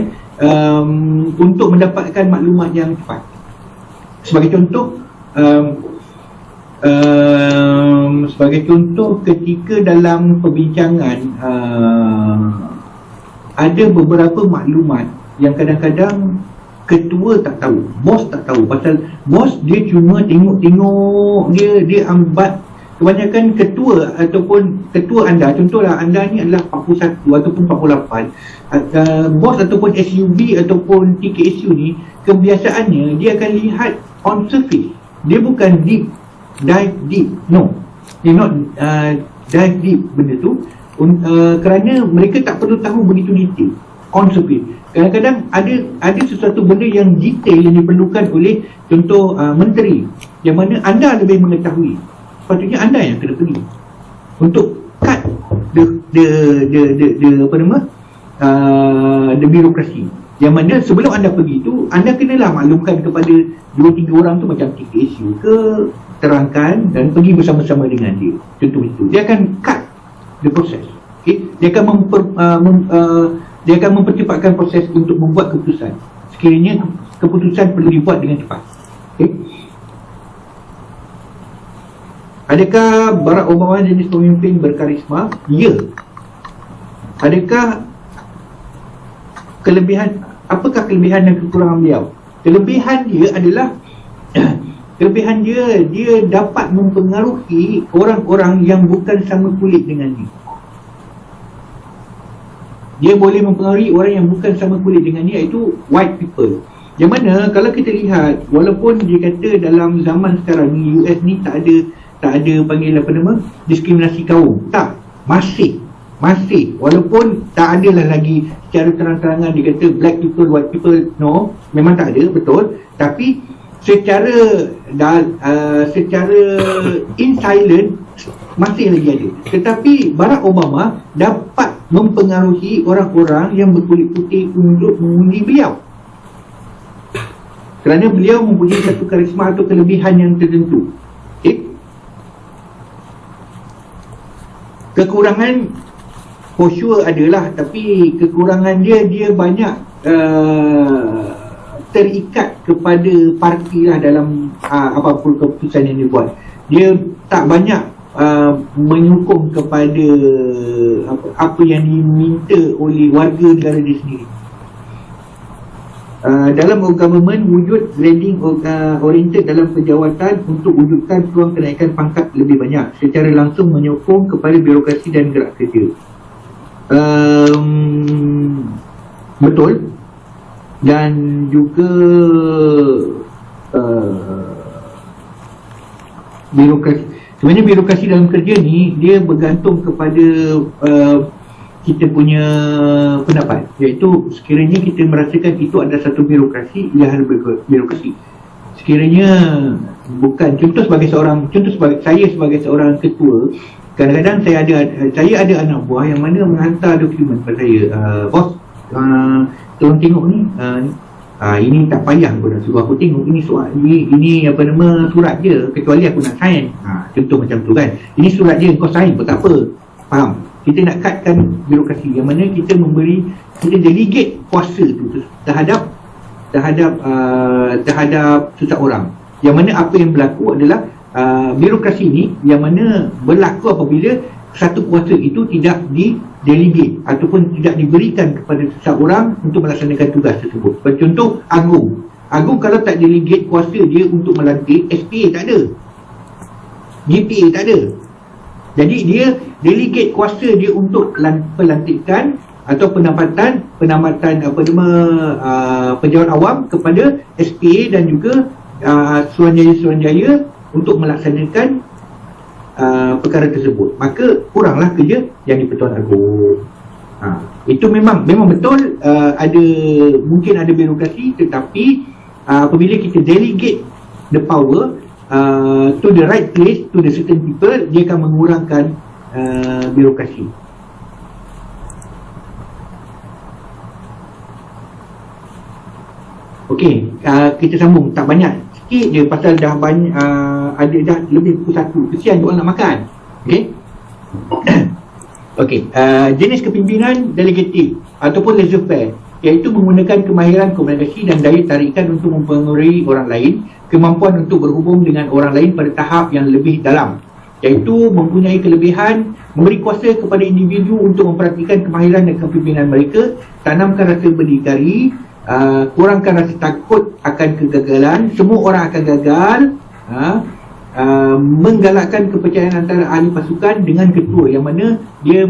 untuk mendapatkan maklumat yang cepat. Sebagai contoh ketika dalam perbincangan ada beberapa maklumat yang kadang-kadang ketua tak tahu, bos tak tahu. Pasal bos dia cuma tengok-tengok, dia ambat kebanyakan ketua ataupun ketua anda, contohlah anda ni adalah 41 ataupun 48, bos ataupun SUB ataupun TKSU ni kebiasaannya dia akan lihat on surface, dia bukan dive deep, no, dia not dive deep benda tu, kerana mereka tak perlu tahu begitu detail on surface. Kadang-kadang ada sesuatu benda yang detail yang diperlukan oleh contoh menteri, yang mana anda lebih mengetahui, sepatutnya anda yang kena pergi untuk cut the birokrasi, yang mana sebelum anda pergi tu anda kenalah maklumkan kepada 2-3 orang tu macam TKSU ke, terangkan dan pergi bersama-sama dengan dia, contoh itu. Dia akan cut the process, okay? Dia akan mempercepatkan proses untuk membuat keputusan sekiranya keputusan perlu dibuat dengan cepat, okay? Adakah Barack Obama jenis pemimpin berkarisma? Ya. Adakah apakah kelebihan dan kekurangan beliau? Kelebihan dia adalah kelebihan dia dapat mempengaruhi orang-orang yang bukan sama kulit dengan dia. Dia boleh mempengaruhi orang yang bukan sama kulit dengan dia, iaitu white people. Yang mana kalau kita lihat, walaupun dia kata dalam zaman sekarang ni US ni tak ada panggil diskriminasi kaum, tak, masih walaupun tak adalah lagi secara terang-terangan dia kata black people, white people, no, memang tak ada, betul, tapi secara in silent masih lagi ada. Tetapi Barack Obama dapat mempengaruhi orang-orang yang berkulit putih untuk mengundi beliau, kerana beliau mempunyai satu karisma atau kelebihan yang tertentu. Okay? Kekurangan for sure adalah, tapi kekurangan dia banyak terikat kepada parti lah dalam apa-apa keputusan yang dia buat. Dia tak banyak menyokong kepada apa yang diminta oleh warga negara dia sendiri. Dalam government, wujud grading oriented dalam penjawatan untuk wujudkan peluang kenaikan pangkat lebih banyak, secara langsung menyokong kepada birokrasi dan gerak kerja. Betul. Dan juga birokrasi, sebenarnya birokrasi dalam kerja ni dia bergantung kepada kita punya pendapat, iaitu sekiranya kita merasakan itu adalah satu birokrasi, ia adalah birokrasi. Sekiranya bukan, contoh sebagai saya sebagai seorang ketua, kadang-kadang saya ada anak buah yang mana menghantar dokumen kepada saya, bos, tolong tengok ni, ini tak payah kau nak suruh aku tengok, ini surat je, kecuali aku nak sign, contoh macam tu kan, ini surat je, kau sign pun tak apa, faham? Kita nak cutkan birokrasi, yang mana kita delegate kuasa tu terhadap seseorang, yang mana apa yang berlaku adalah birokrasi ni yang mana berlaku apabila satu kuasa itu tidak di-delegate ataupun tidak diberikan kepada seseorang untuk melaksanakan tugas tersebut. Contoh Agung kalau tak delegate kuasa dia untuk melantik, SPA tak ada, GPA tak ada. Jadi dia delegate kuasa dia untuk pelantikan atau penamatan pejabat awam kepada SPA dan juga Suruhanjaya untuk melaksanakan perkara tersebut. Maka kuranglah kerja yang di-Pertuan Agong. Itu memang betul, mungkin ada birokrasi, tetapi apabila kita delegate the power to the right place, to the certain people, dia akan mengurangkan birokrasi. Okey, kita sambung, tak banyak, sikit je pasal dah banyak, dah lebih pukul 1, kesian orang nak makan. Okey. Okey, jenis kepimpinan delegatif ataupun laissez-faire, iaitu menggunakan kemahiran komunikasi dan daya tarikan untuk mempengaruhi orang lain, kemampuan untuk berhubung dengan orang lain pada tahap yang lebih dalam, iaitu mempunyai kelebihan, memberi kuasa kepada individu untuk memperhatikan kemahiran dan kepimpinan mereka, tanamkan rasa berdikari, kurangkan rasa takut akan kegagalan, semua orang akan gagal, menggalakkan kepercayaan antara ahli pasukan dengan ketua, yang mana dia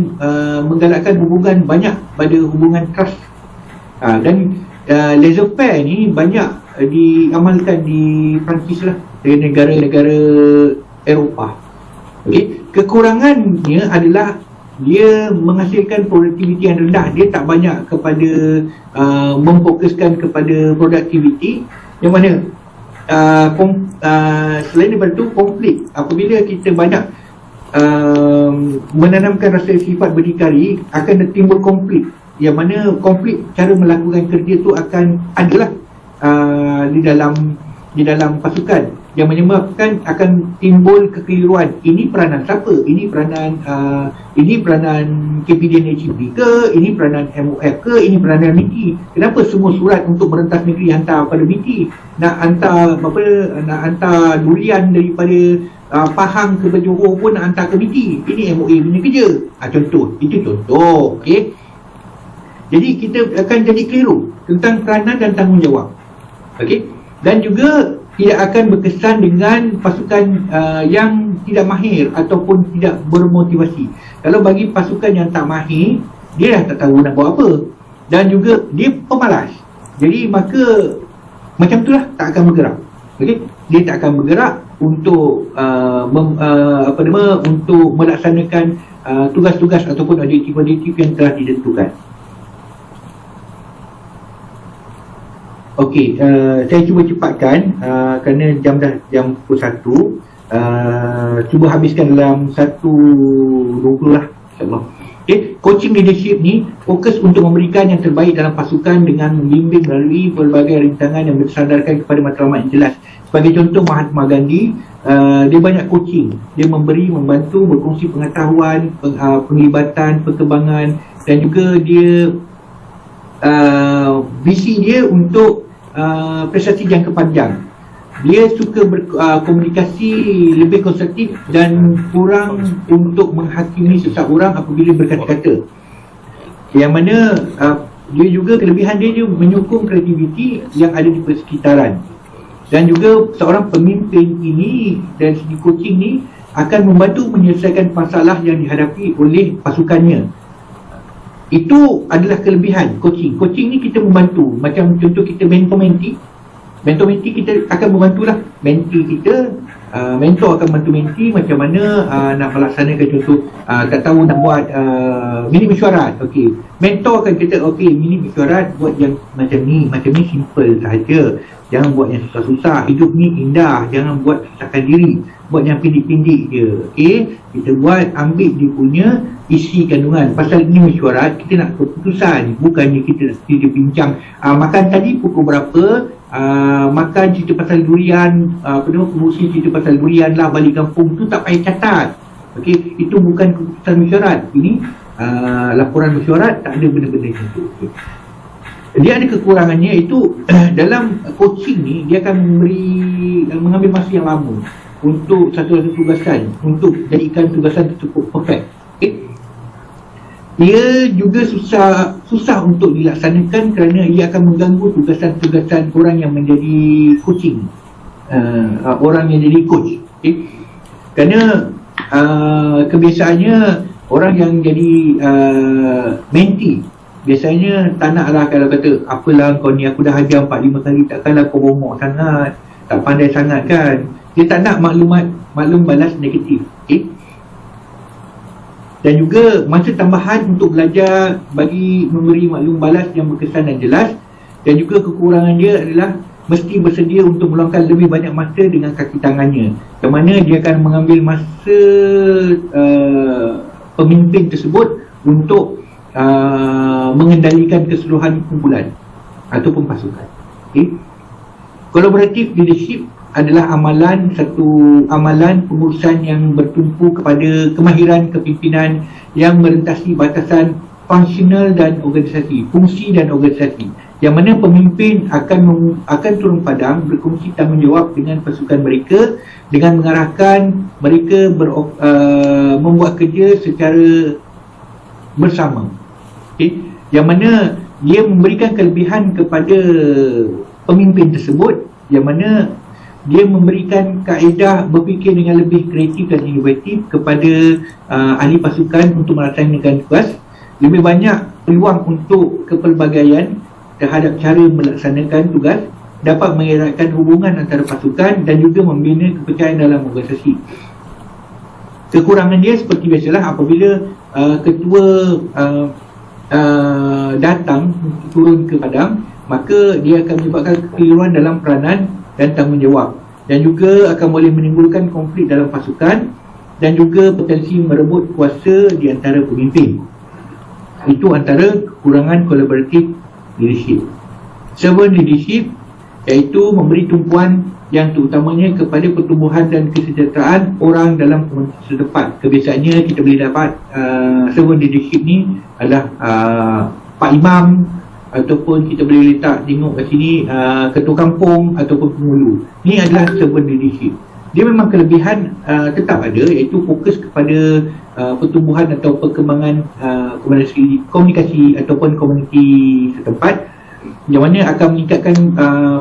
menggalakkan hubungan banyak pada hubungan trust. Dan laissez-faire ni banyak diamalkan di Perancis lah, dari negara-negara Eropah. Okey, kekurangannya adalah dia menghasilkan produktiviti yang rendah. Dia tak banyak kepada memfokuskan kepada produktiviti, yang mana selain daripada itu, konflik. Apabila kita banyak menanamkan rasa sifat berdikari, akan timbul konflik, yang mana konflik cara melakukan kerja tu akan adalah di dalam pasukan, yang menyebabkan akan timbul kekeliruan. Ini peranan siapa? Ini peranan KPDNHB ke? Ini peranan MOF ke? Ini peranan MITI? Kenapa semua surat untuk merentas negeri hantar pada MITI? Nak hantar durian daripada Pahang ke Johor pun nak hantar ke MITI. Ini MOA punya kerja. Itu contoh. Okey. Jadi kita akan jadi keliru tentang peranan dan tanggungjawab. Okey. Dan juga tidak akan berkesan dengan pasukan yang tidak mahir ataupun tidak bermotivasi. Kalau bagi pasukan yang tak mahir, dia dah tak tahu nak buat apa. Dan juga dia pemalas. Jadi maka macam itulah, tak akan bergerak. Okey, dia tak akan bergerak untuk untuk melaksanakan tugas-tugas ataupun objektif-objektif yang telah ditentukan. Okey, saya cuba cepatkan kerana jam pukul 1. Cuba habiskan dalam 1:20 lah, insyaAllah. Okey, coaching leadership ni fokus untuk memberikan yang terbaik dalam pasukan dengan membimbing melalui pelbagai rintangan yang bersandarkan kepada matlamat yang jelas. Sebagai contoh, Mahatma Gandhi, dia banyak coaching. Dia memberi, membantu, berkongsi pengetahuan, penglibatan, perkembangan, dan juga dia visi dia untuk prestasi jangka panjang. Dia suka berkomunikasi lebih konstruktif dan kurang untuk menghakimi seseorang apabila berkata-kata. Yang mana dia juga kelebihan dia menyokong kreativiti yang ada di persekitaran. Dan juga seorang pemimpin ini dari segi coaching ni akan membantu menyelesaikan masalah yang dihadapi oleh pasukannya. Itu adalah kelebihan coaching. Coaching ni kita membantu. Macam contoh kita mentor-mentee. Mentor-mentee kita akan membantulah mentee kita. Mentor akan bantu mentee macam mana nak melaksanakan contoh tak tahu nak buat minit mesyuarat. Okey, mentor akan kata okey, minit mesyuarat buat yang macam ni simple sahaja. Jangan buat yang susah-susah. Hidup ni indah, jangan buat susahkan diri. Buat yang pindik-pindik je. Okey, kita buat, ambil dia punya isi kandungan. Pasal ni mesyuarat, kita nak keputusan, bukannya kita bincang makan tadi pukul berapa, makan cerita pasal durian, promosi cerita pasal durian lah balik kampung, tu tak payah catat. Okey, itu bukan keputusan mesyuarat. Ini laporan mesyuarat, tak ada benda-benda macam tu. Okay. Dia ada kekurangannya, itu dalam coaching ni dia akan mengambil masa yang lama untuk satu-satu tugasan, untuk jadikan tugasan cukup perfect. Okay. Ia juga susah untuk dilaksanakan kerana ia akan mengganggu tugasan-tugasan orang yang menjadi coaching, orang yang jadi coach. Okay. Kerana kebiasaannya orang yang jadi mentee biasanya tak naklah kalau kata apalah kau ni, aku dah ajar 4-5 kali, takkanlah kau bongok sangat, tak pandai sangat kan. Dia tak nak maklum balas negatif. Okay. Dan juga masa tambahan untuk belajar bagi memberi maklum balas yang berkesan dan jelas. Dan juga kekurangan dia adalah mesti bersedia untuk meluangkan lebih banyak masa dengan kaki tangannya, yang mana dia akan mengambil masa pemimpin tersebut untuk mengendalikan keseluruhan kumpulan ataupun pasukan. Okay. Collaborative leadership adalah satu amalan pengurusan yang bertumpu kepada kemahiran kepimpinan yang merentasi batasan fungsional dan organisasi, fungsi dan organisasi, yang mana pemimpin akan turun padang berkongsi tanggungjawab dengan pasukan mereka dengan mengarahkan mereka membuat kerja secara bersama. Okay. Yang mana dia memberikan kelebihan kepada pemimpin tersebut, yang mana dia memberikan kaedah berfikir dengan lebih kreatif dan inovatif kepada ahli pasukan untuk melaksanakan tugas. Lebih banyak peluang untuk kepelbagaian terhadap cara melaksanakan tugas, dapat mengeratkan hubungan antara pasukan dan juga membina kepercayaan dalam organisasi. Kekurangan dia seperti biasalah, apabila ketua datang turun ke padang, maka dia akan menyebabkan kekeliruan dalam peranan dan tanggungjawab, dan juga akan boleh menimbulkan konflik dalam pasukan dan juga potensi merebut kuasa di antara pemimpin. Itu antara kekurangan collaborative leadership. Servant leadership iaitu memberi tumpuan yang terutamanya kepada pertumbuhan dan kesejahteraan orang dalam komuniti setempat. Kebiasaannya kita boleh dapat servant leadership ni adalah Pak Imam, ataupun kita boleh letak tengok kat sini ketua kampung ataupun penghulu. Ni adalah servant leadership. Dia memang kelebihan tetap ada, iaitu fokus kepada pertumbuhan atau perkembangan komunikasi ataupun komuniti setempat, yang mana akan meningkatkan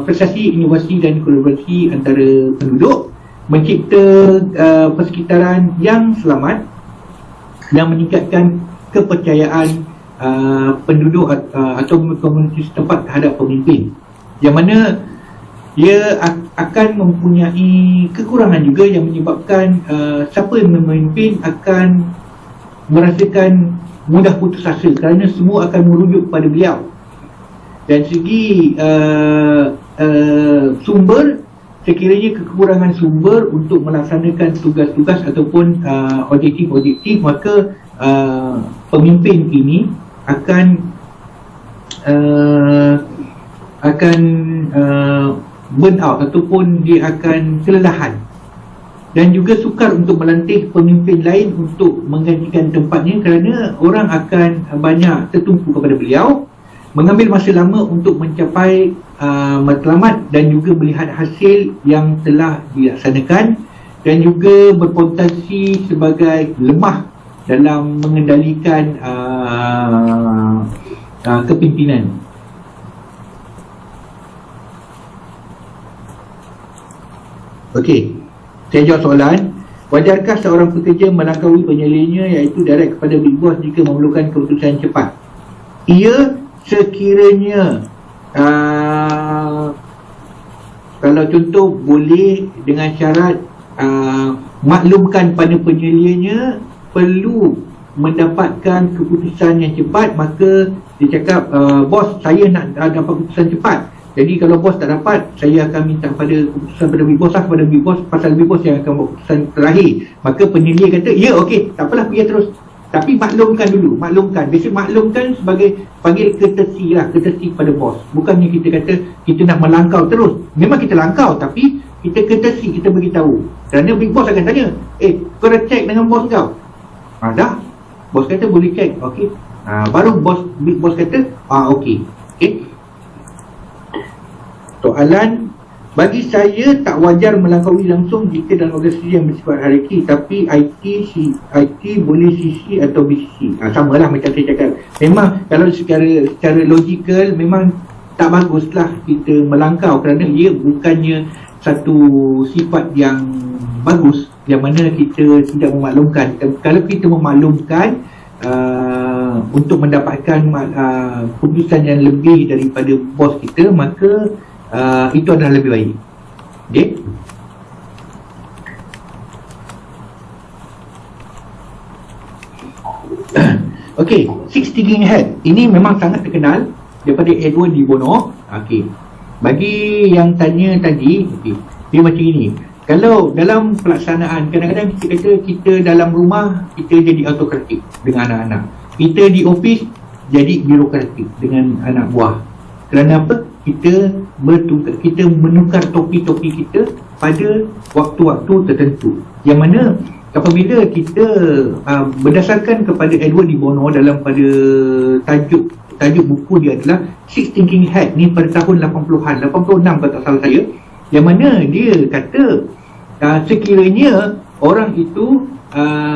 prestasi, inovasi dan kolaborasi antara penduduk, mencipta persekitaran yang selamat dan meningkatkan kepercayaan penduduk atau komuniti setempat terhadap pemimpin, yang mana ia akan mempunyai kekurangan juga yang menyebabkan siapa yang memimpin akan merasakan mudah putus asa kerana semua akan merujuk kepada beliau. Dan segi sumber, sekiranya kekurangan sumber untuk melaksanakan tugas-tugas ataupun objektif-objektif, maka pemimpin ini akan burn out ataupun dia akan kelelahan, dan juga sukar untuk melantik pemimpin lain untuk menggantikan tempatnya kerana orang akan banyak tertumpu kepada beliau, mengambil masa lama untuk mencapai matlamat dan juga melihat hasil yang telah dilaksanakan, dan juga berpotensi sebagai lemah dalam mengendalikan kepimpinan. Okey, saya jawab soalan. Wajarkah seorang pekerja melangkaui penyelidikannya iaitu direct kepada big boss jika memerlukan keputusan cepat? Ia sekiranya kalau contoh boleh dengan syarat maklumkan pada penyelidikannya perlu mendapatkan keputusan yang cepat, maka dia cakap bos, saya nak dapat keputusan cepat. Jadi kalau bos tak dapat, saya akan minta pada keputusan pada big boss lah, kepada big boss, pasal big boss yang akan buat keputusan terakhir. Maka penyelidik kata, ya okey, tak apalah, pergi terus. Tapi maklumkan dulu, maklumkan. Biasa maklumkan sebagai panggil courtesy lah, courtesy pada bos. Bukannya kita kata kita nak melangkau terus. Memang kita langkau, tapi kita courtesy, kita beritahu. Kerana big boss akan tanya, kau dah check dengan bos kau? Dah. Bos kata boleh check, okey. Baru big boss kata, okey. Okey. Soalan, bagi saya tak wajar melangkaui langsung jika dalam organisasi yang bersifat hierarki, tapi IT boleh CC atau BCC. Samalah macam saya cakap. Memang kalau secara logikal memang tak baguslah kita melangkau, kerana ia bukannya satu sifat yang bagus yang mana kita tidak memaklumkan. Kalau kita memaklumkan untuk mendapatkan keputusan yang lebih daripada bos kita, maka itu adalah lebih baik. Okay? Okay, Six Thinking Hat ini memang sangat terkenal daripada Edward de Bono. Okay, bagi yang tanya tadi, okay, dia macam ini. Kalau dalam pelaksanaan, kadang-kadang kita kata kita dalam rumah kita jadi autokratik dengan anak-anak, kita di office jadi birokratik dengan anak buah. Kerana apa? Kita menukar topi-topi kita pada waktu-waktu tertentu, yang mana apabila kita berdasarkan kepada Edward de Bono dalam pada tajuk buku dia adalah Six Thinking Hat ni pada tahun 80-an, 86 kalau tak salah saya, yang mana dia kata sekiranya orang itu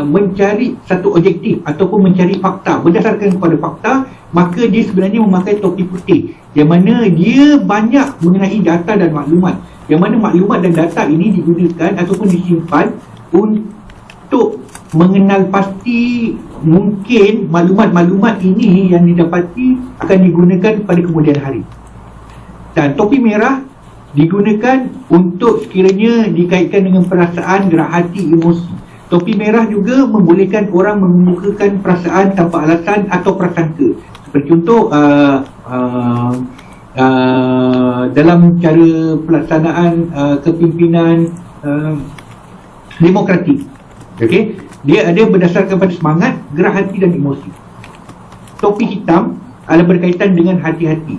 mencari satu objektif ataupun mencari fakta, berdasarkan kepada fakta, maka dia sebenarnya memakai topi putih, yang mana dia banyak mengenai data dan maklumat. yang mana maklumat dan data ini digunakan ataupun disimpan untuk mengenal pasti mungkin maklumat-maklumat ini yang didapati akan digunakan pada kemudian hari. Dan topi merah digunakan untuk sekiranya dikaitkan dengan perasaan, gerak hati, emosi. Topi merah juga membolehkan orang mengemukakan perasaan tanpa alasan atau prasangka. Seperti contoh dalam cara pelaksanaan kepimpinan demokratik. Okey, dia ada berdasarkan pada semangat, gerak hati dan emosi. Topi hitam adalah berkaitan dengan hati-hati.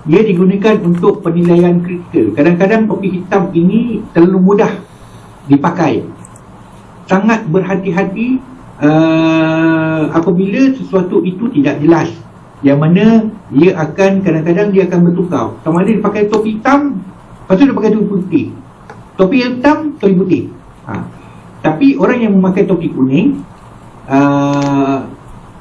Dia digunakan untuk penilaian kritikal. Kadang-kadang topi hitam ini terlalu mudah dipakai. Sangat berhati-hati apabila sesuatu itu tidak jelas. Yang mana dia akan kadang-kadang dia akan bertukar. Sama ada dia pakai topi hitam, lepas tu dia pakai topi putih. Topi hitam, topi putih. Tapi orang yang memakai topi kuning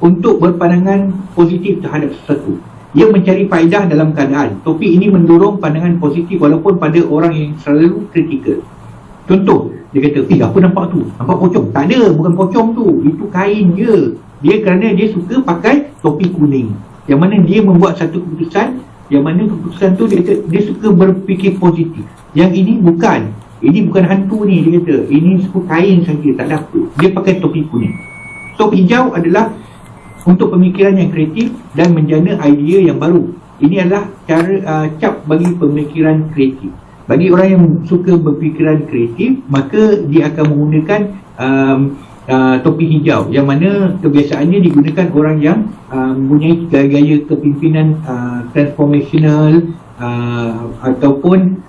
untuk berpandangan positif terhadap sesuatu. Dia mencari faedah dalam keadaan. Topi ini mendorong pandangan positif walaupun pada orang yang selalu kritikal. Contoh, dia kata, apa nampak tu? Nampak pocong? Tak ada, bukan pocong tu. Itu kain je. Dia kerana dia suka pakai topi kuning. Yang mana dia membuat satu keputusan, yang mana keputusan tu dia kata, dia suka berfikir positif. Yang ini bukan. Ini bukan hantu ni, dia kata. Ini suka kain saja, tak ada apa. Dia pakai topi kuning. Topi hijau adalah untuk pemikiran yang kreatif dan menjana idea yang baru. Ini adalah cara cap bagi pemikiran kreatif. Bagi orang yang suka berfikiran kreatif, maka dia akan menggunakan topi hijau, yang mana kebiasaannya digunakan orang yang mempunyai gaya kepimpinan transformational ataupun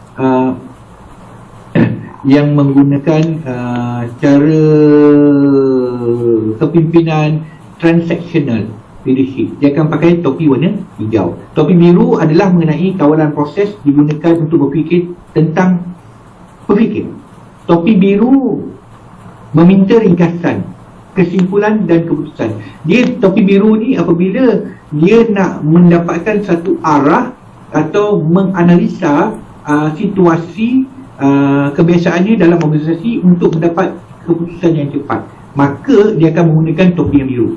yang menggunakan cara kepimpinan transactional leadership. Dia akan pakai topi warna hijau. Topi biru adalah mengenai kawalan proses, digunakan untuk berfikir tentang berfikir. Topi biru meminta ringkasan, kesimpulan dan keputusan. Topi biru ni apabila dia nak mendapatkan satu arah atau menganalisa situasi kebiasaannya dalam organisasi untuk mendapat keputusan yang cepat, maka dia akan menggunakan topi yang biru.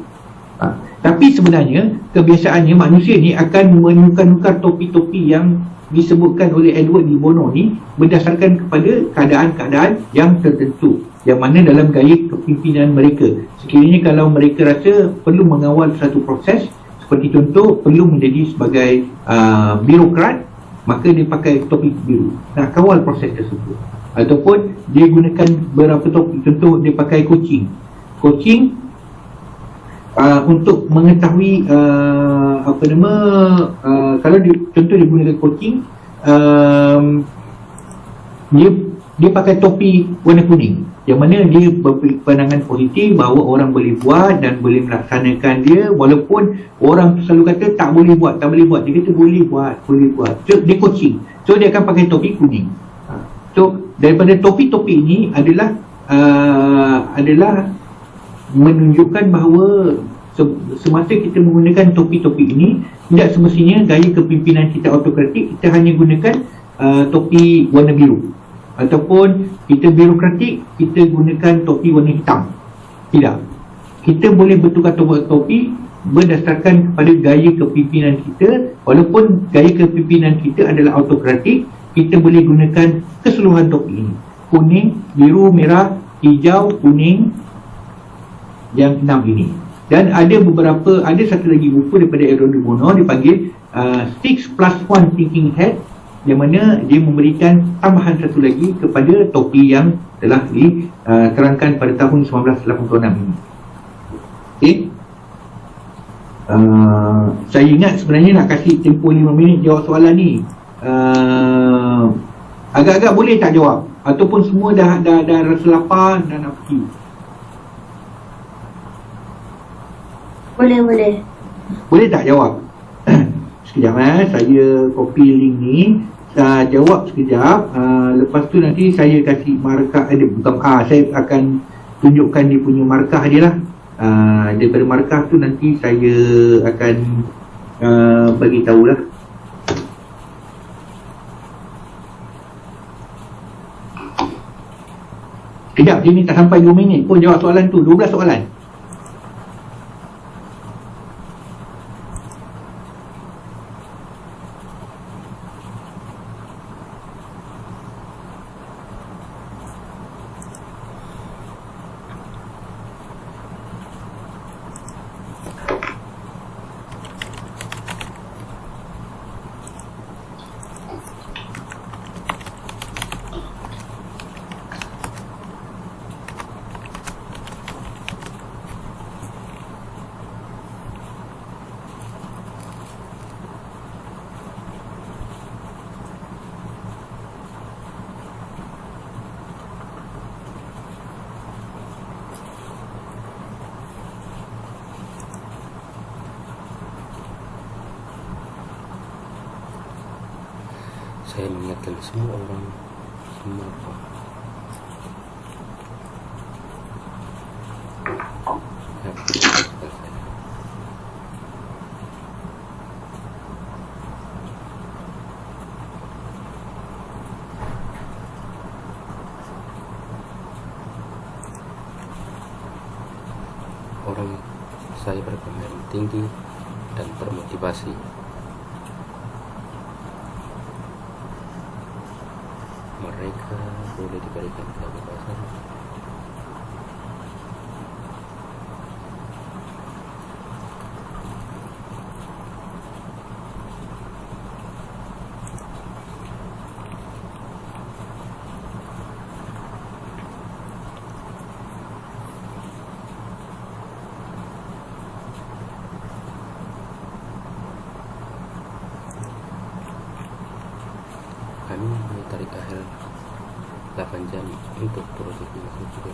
Tapi sebenarnya kebiasaannya manusia ni akan menukar-nukar topi-topi yang disebutkan oleh Edward de Bono ni berdasarkan kepada keadaan-keadaan yang tertentu, yang mana dalam gaya kepimpinan mereka. Sekiranya kalau mereka rasa perlu mengawal satu proses, seperti contoh perlu menjadi sebagai birokrat, maka dia pakai topi biru nak kawal proses tersebut. Ataupun dia gunakan beberapa topi, contoh dia pakai coaching untuk mengetahui kalau contoh dia gunakan coaching, dia pakai topi warna kuning, yang mana dia berpandangan positif bahawa orang boleh buat dan boleh melaksanakan dia, walaupun orang selalu kata tak boleh buat, dia kata boleh buat. So dia coaching, so dia akan pakai topi kuning. So daripada topi-topi ini adalah menunjukkan bahawa semasa kita menggunakan topi-topi ini, tidak semestinya gaya kepimpinan kita autokratik, kita hanya gunakan topi warna biru. Ataupun kita birokratik, kita gunakan topi warna hitam. Tidak. Kita boleh bertukar topi berdasarkan kepada gaya kepimpinan kita. Walaupun gaya kepimpinan kita adalah autokratik, kita boleh gunakan keseluruhan topi ini. Kuning, biru, merah, hijau, kuning, yang 6 ini. Dan ada satu lagi buku daripada Edward de Bono dipanggil 6+1 Thinking Hat, yang mana dia memberikan tambahan satu lagi kepada topi yang telah diterangkan pada tahun 1986 ini. Okay. Saya ingat sebenarnya nak kasih tempoh 5 minit jawab soalan ni. Agak-agak boleh tak jawab? Ataupun semua dah rasa lapar dan nak pergi? Boleh. Boleh tak jawab? Sekejap saya copy link ni, jawab sekejap. Lepas tu nanti saya kasih markah saya akan tunjukkan dia punya markah dia lah. Daripada markah tu nanti saya akan bagi tahulah. Kejap, dia ni tak sampai 2 minit pun jawab soalan tu, 12 soalan. Saya mengingatkan semua orang, semua orang saya berkomitmen tinggi dan bermotivasi. Mereka boleh diberikan kebebasan kami tarik akhir 8 jam untuk proses ini juga.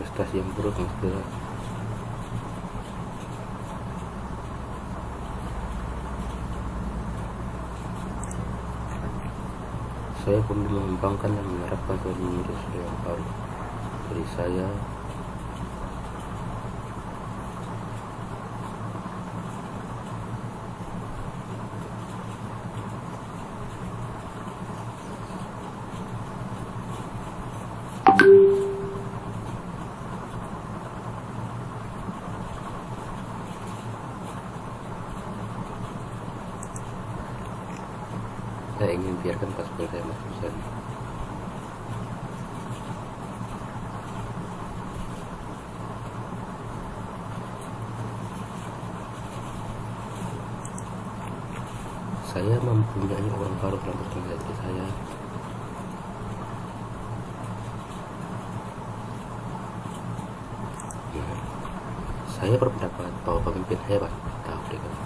Prestasi yang buruk maksudnya saya pun mengembangkan dan menerapkan seluruh yang baru dari saya. Saya ingin biarkan paspor saya masuk ke sana. Saya mempunyai orang baru dalam personality saya. Saya berpendapat bahwa pemimpin hebat tahu dengan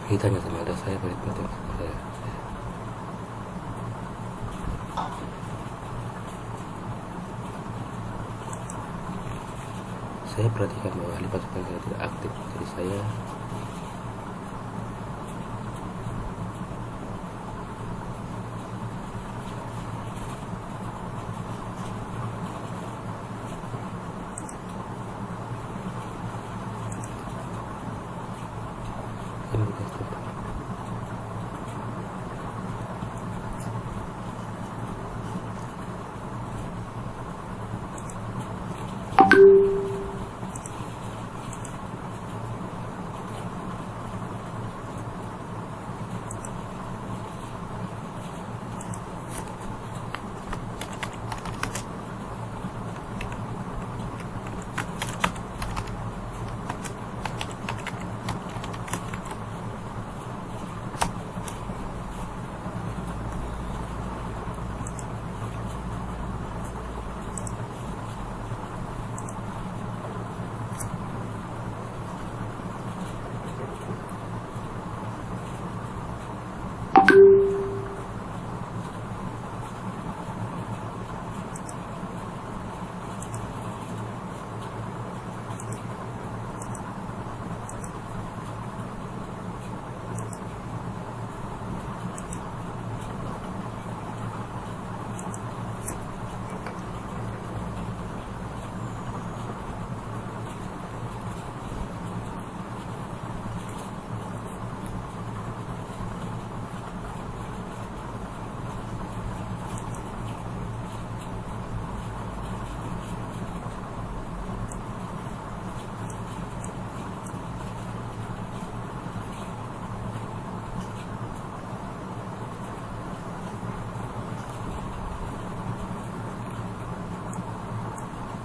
ditanya sama ada saya beritahu sama saya. Saya perhatikan bahwa ahli pasukan saya tidak aktif, jadi saya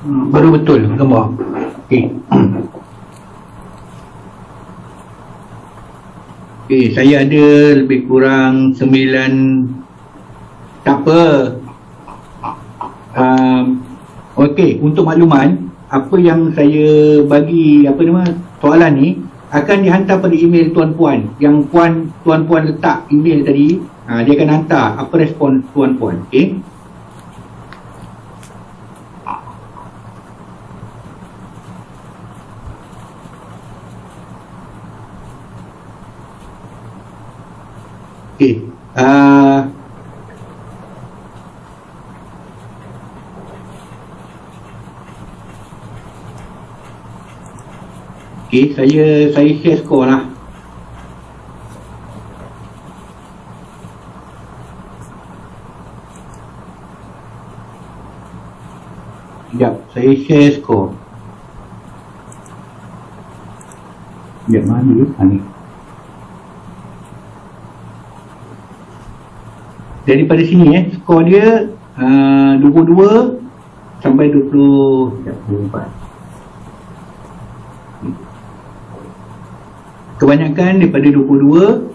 Baru betul gambar. Okey. Okey, saya ada lebih kurang 9. Tak apa. Okey, untuk makluman, apa yang saya bagi soalan ni akan dihantar pada email tuan-puan. Yang tuan-puan letak email tadi, dia akan hantar apa respon tuan-puan. Okey. Okey, saya share skor lah. Sekejap, saya share skor. Sekejap, mana dia? Ni. Daripada sini skor dia 22 sampai 24. Kebanyakan daripada 22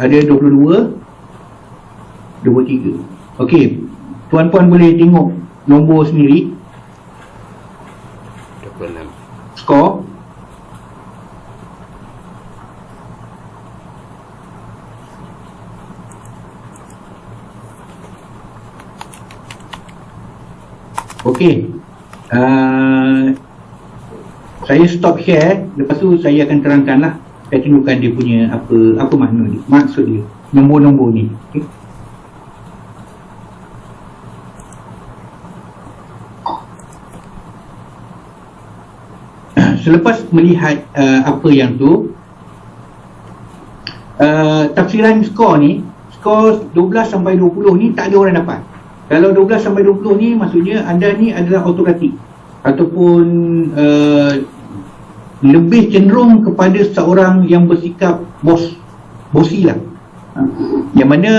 ada 22, 23. Okey, tuan-puan boleh tengok nombor sendiri 26. skor. Okey, saya stop share. Lepas tu saya akan terangkan lah. Saya tunjukkan dia punya apa makna dia, maksud dia, nombor-nombor ni. Okay. Selepas melihat apa yang tu, tafsiran skor ni, skor 12 sampai 20 ni tak ada orang dapat. Kalau 12 sampai 20 ni maksudnya anda ni adalah autokratik ataupun lebih cenderung kepada seorang yang bersikap bosi lah. Yang mana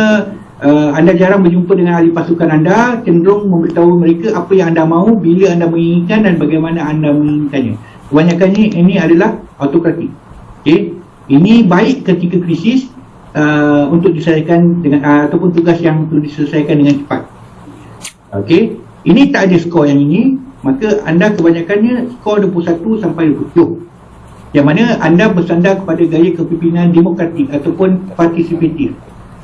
anda jarang berjumpa dengan ahli pasukan anda, cenderung memberitahu mereka apa yang anda mahu, bila anda menginginkan dan bagaimana anda menginginkannya. Kebanyakannya ini adalah autokratik. Okay? Ini baik ketika krisis untuk diselesaikan dengan ataupun tugas yang perlu diselesaikan dengan cepat. Okey, ini tak ada skor yang ini, maka anda kebanyakannya skor 21 sampai 20. Yang mana anda bersandar kepada gaya kepimpinan demokratik ataupun partisipatif.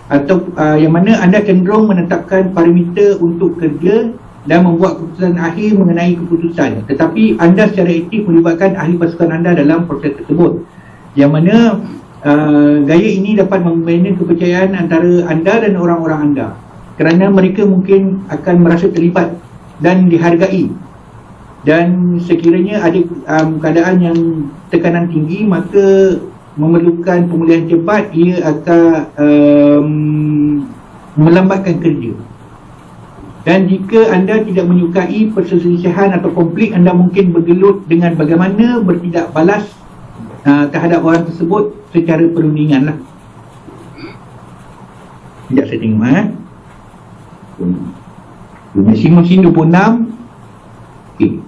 Atau yang mana anda cenderung menetapkan parameter untuk kerja dan membuat keputusan akhir mengenai keputusan. Tetapi anda secara aktif melibatkan ahli pasukan anda dalam proses tersebut. Yang mana gaya ini dapat membina kepercayaan antara anda dan orang-orang anda. Kerana mereka mungkin akan merasa terlibat dan dihargai. Dan sekiranya ada keadaan yang tekanan tinggi, maka memerlukan pemulihan cepat, ia akan melambatkan kerja. Dan jika anda tidak menyukai perselisihan atau konflik, anda mungkin bergelut dengan bagaimana bertindak balas terhadap orang tersebut secara perundingan lah. Sekejap saya tengok mesin 26. Okay.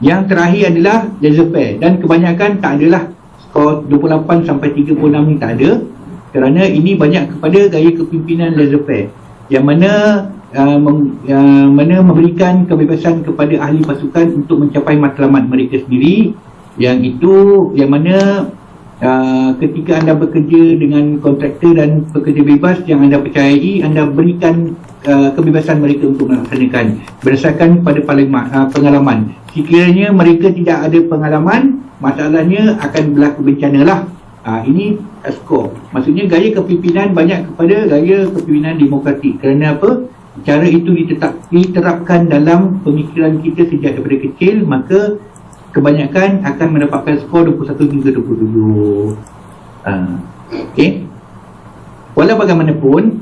Yang terakhir adalah laissez-faire, dan kebanyakan tak adalah skor 28 sampai 36 ni tak ada, kerana ini banyak kepada gaya kepimpinan laissez-faire yang mana memberikan kebebasan kepada ahli pasukan untuk mencapai matlamat mereka sendiri, yang mana ketika anda bekerja dengan kontraktor dan pekerja bebas yang anda percayai, anda berikan kebebasan mereka untuk melaksanakan berdasarkan pada pengalaman. Sekiranya mereka tidak ada pengalaman, masalahnya akan berlaku bencana lah. Ini skor. Maksudnya gaya kepimpinan banyak kepada gaya kepimpinan demokratik. Kerana apa? Cara itu diterapkan dalam pemikiran kita sejak daripada kecil, maka kebanyakan akan mendapatkan skor 21 hingga 27. Okey. Walau bagaimanapun,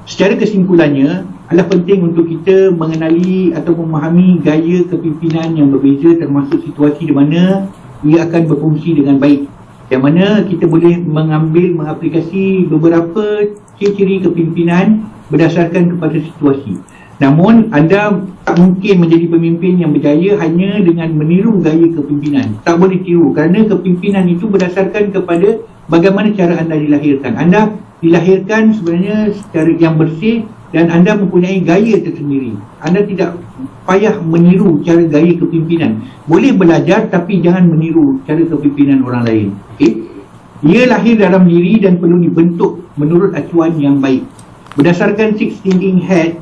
secara kesimpulannya adalah penting untuk kita mengenali atau memahami gaya kepimpinan yang berbeza, termasuk situasi di mana ia akan berfungsi dengan baik, yang mana kita boleh mengaplikasi beberapa ciri-ciri kepimpinan berdasarkan kepada situasi. Namun anda tak mungkin menjadi pemimpin yang berjaya hanya dengan meniru gaya kepimpinan. Tak boleh tiru, kerana kepimpinan itu berdasarkan kepada bagaimana cara anda dilahirkan. Anda dilahirkan sebenarnya secara yang bersih dan anda mempunyai gaya tersendiri. Anda tidak payah meniru cara gaya kepimpinan. Boleh belajar tapi jangan meniru cara kepimpinan orang lain. Okay? Ia lahir dalam diri dan perlu dibentuk menurut acuan yang baik. Berdasarkan Six Thinking Hat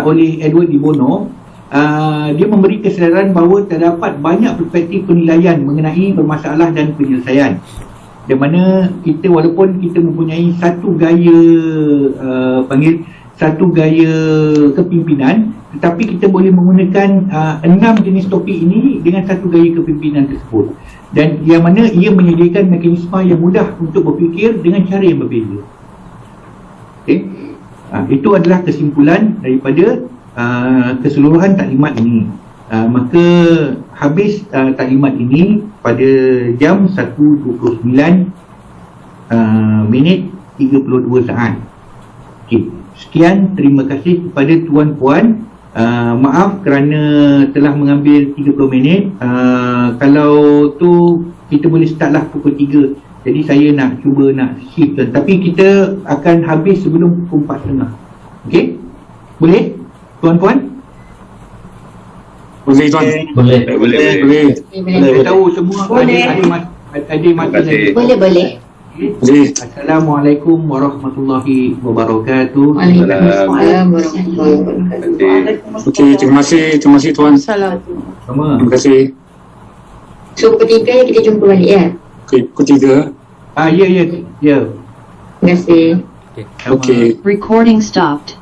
oleh Edward de Bono, dia memberi kesedaran bahawa terdapat banyak perspektif penilaian mengenai permasalahan dan penyelesaian. Di mana kita, walaupun kita mempunyai satu gaya kepimpinan, tetapi kita boleh menggunakan 6 jenis topik ini dengan satu gaya kepimpinan tersebut, dan yang mana ia menyediakan mekanisme yang mudah untuk berfikir dengan cara yang berbeza. Okay? Itu adalah kesimpulan daripada keseluruhan taklimat ini. Maka habis taklimat ini pada jam 1.29 minit 32 saat. Okay. Sekian, terima kasih kepada tuan-puan. Maaf kerana telah mengambil 30 minit. Kalau tu kita boleh start lah pukul 3. Jadi saya nak cuba shift, tapi kita akan habis sebelum pukul 4.30. Okey? Boleh? Tuan-puan? Boleh tuan. Boleh. Saya tahu semua ada masa. Boleh. Assalamualaikum warahmatullahi wabarakatuh. Waalaikumsalam warahmatullahi wabarakatuh. Okey, terima kasih tuan. Salam. Sama. Terima kasih. So pukul 3 kita jumpa balik ya. Okey, pukul 3. Ya. Terima kasih. Sama. Okey. Recording stopped.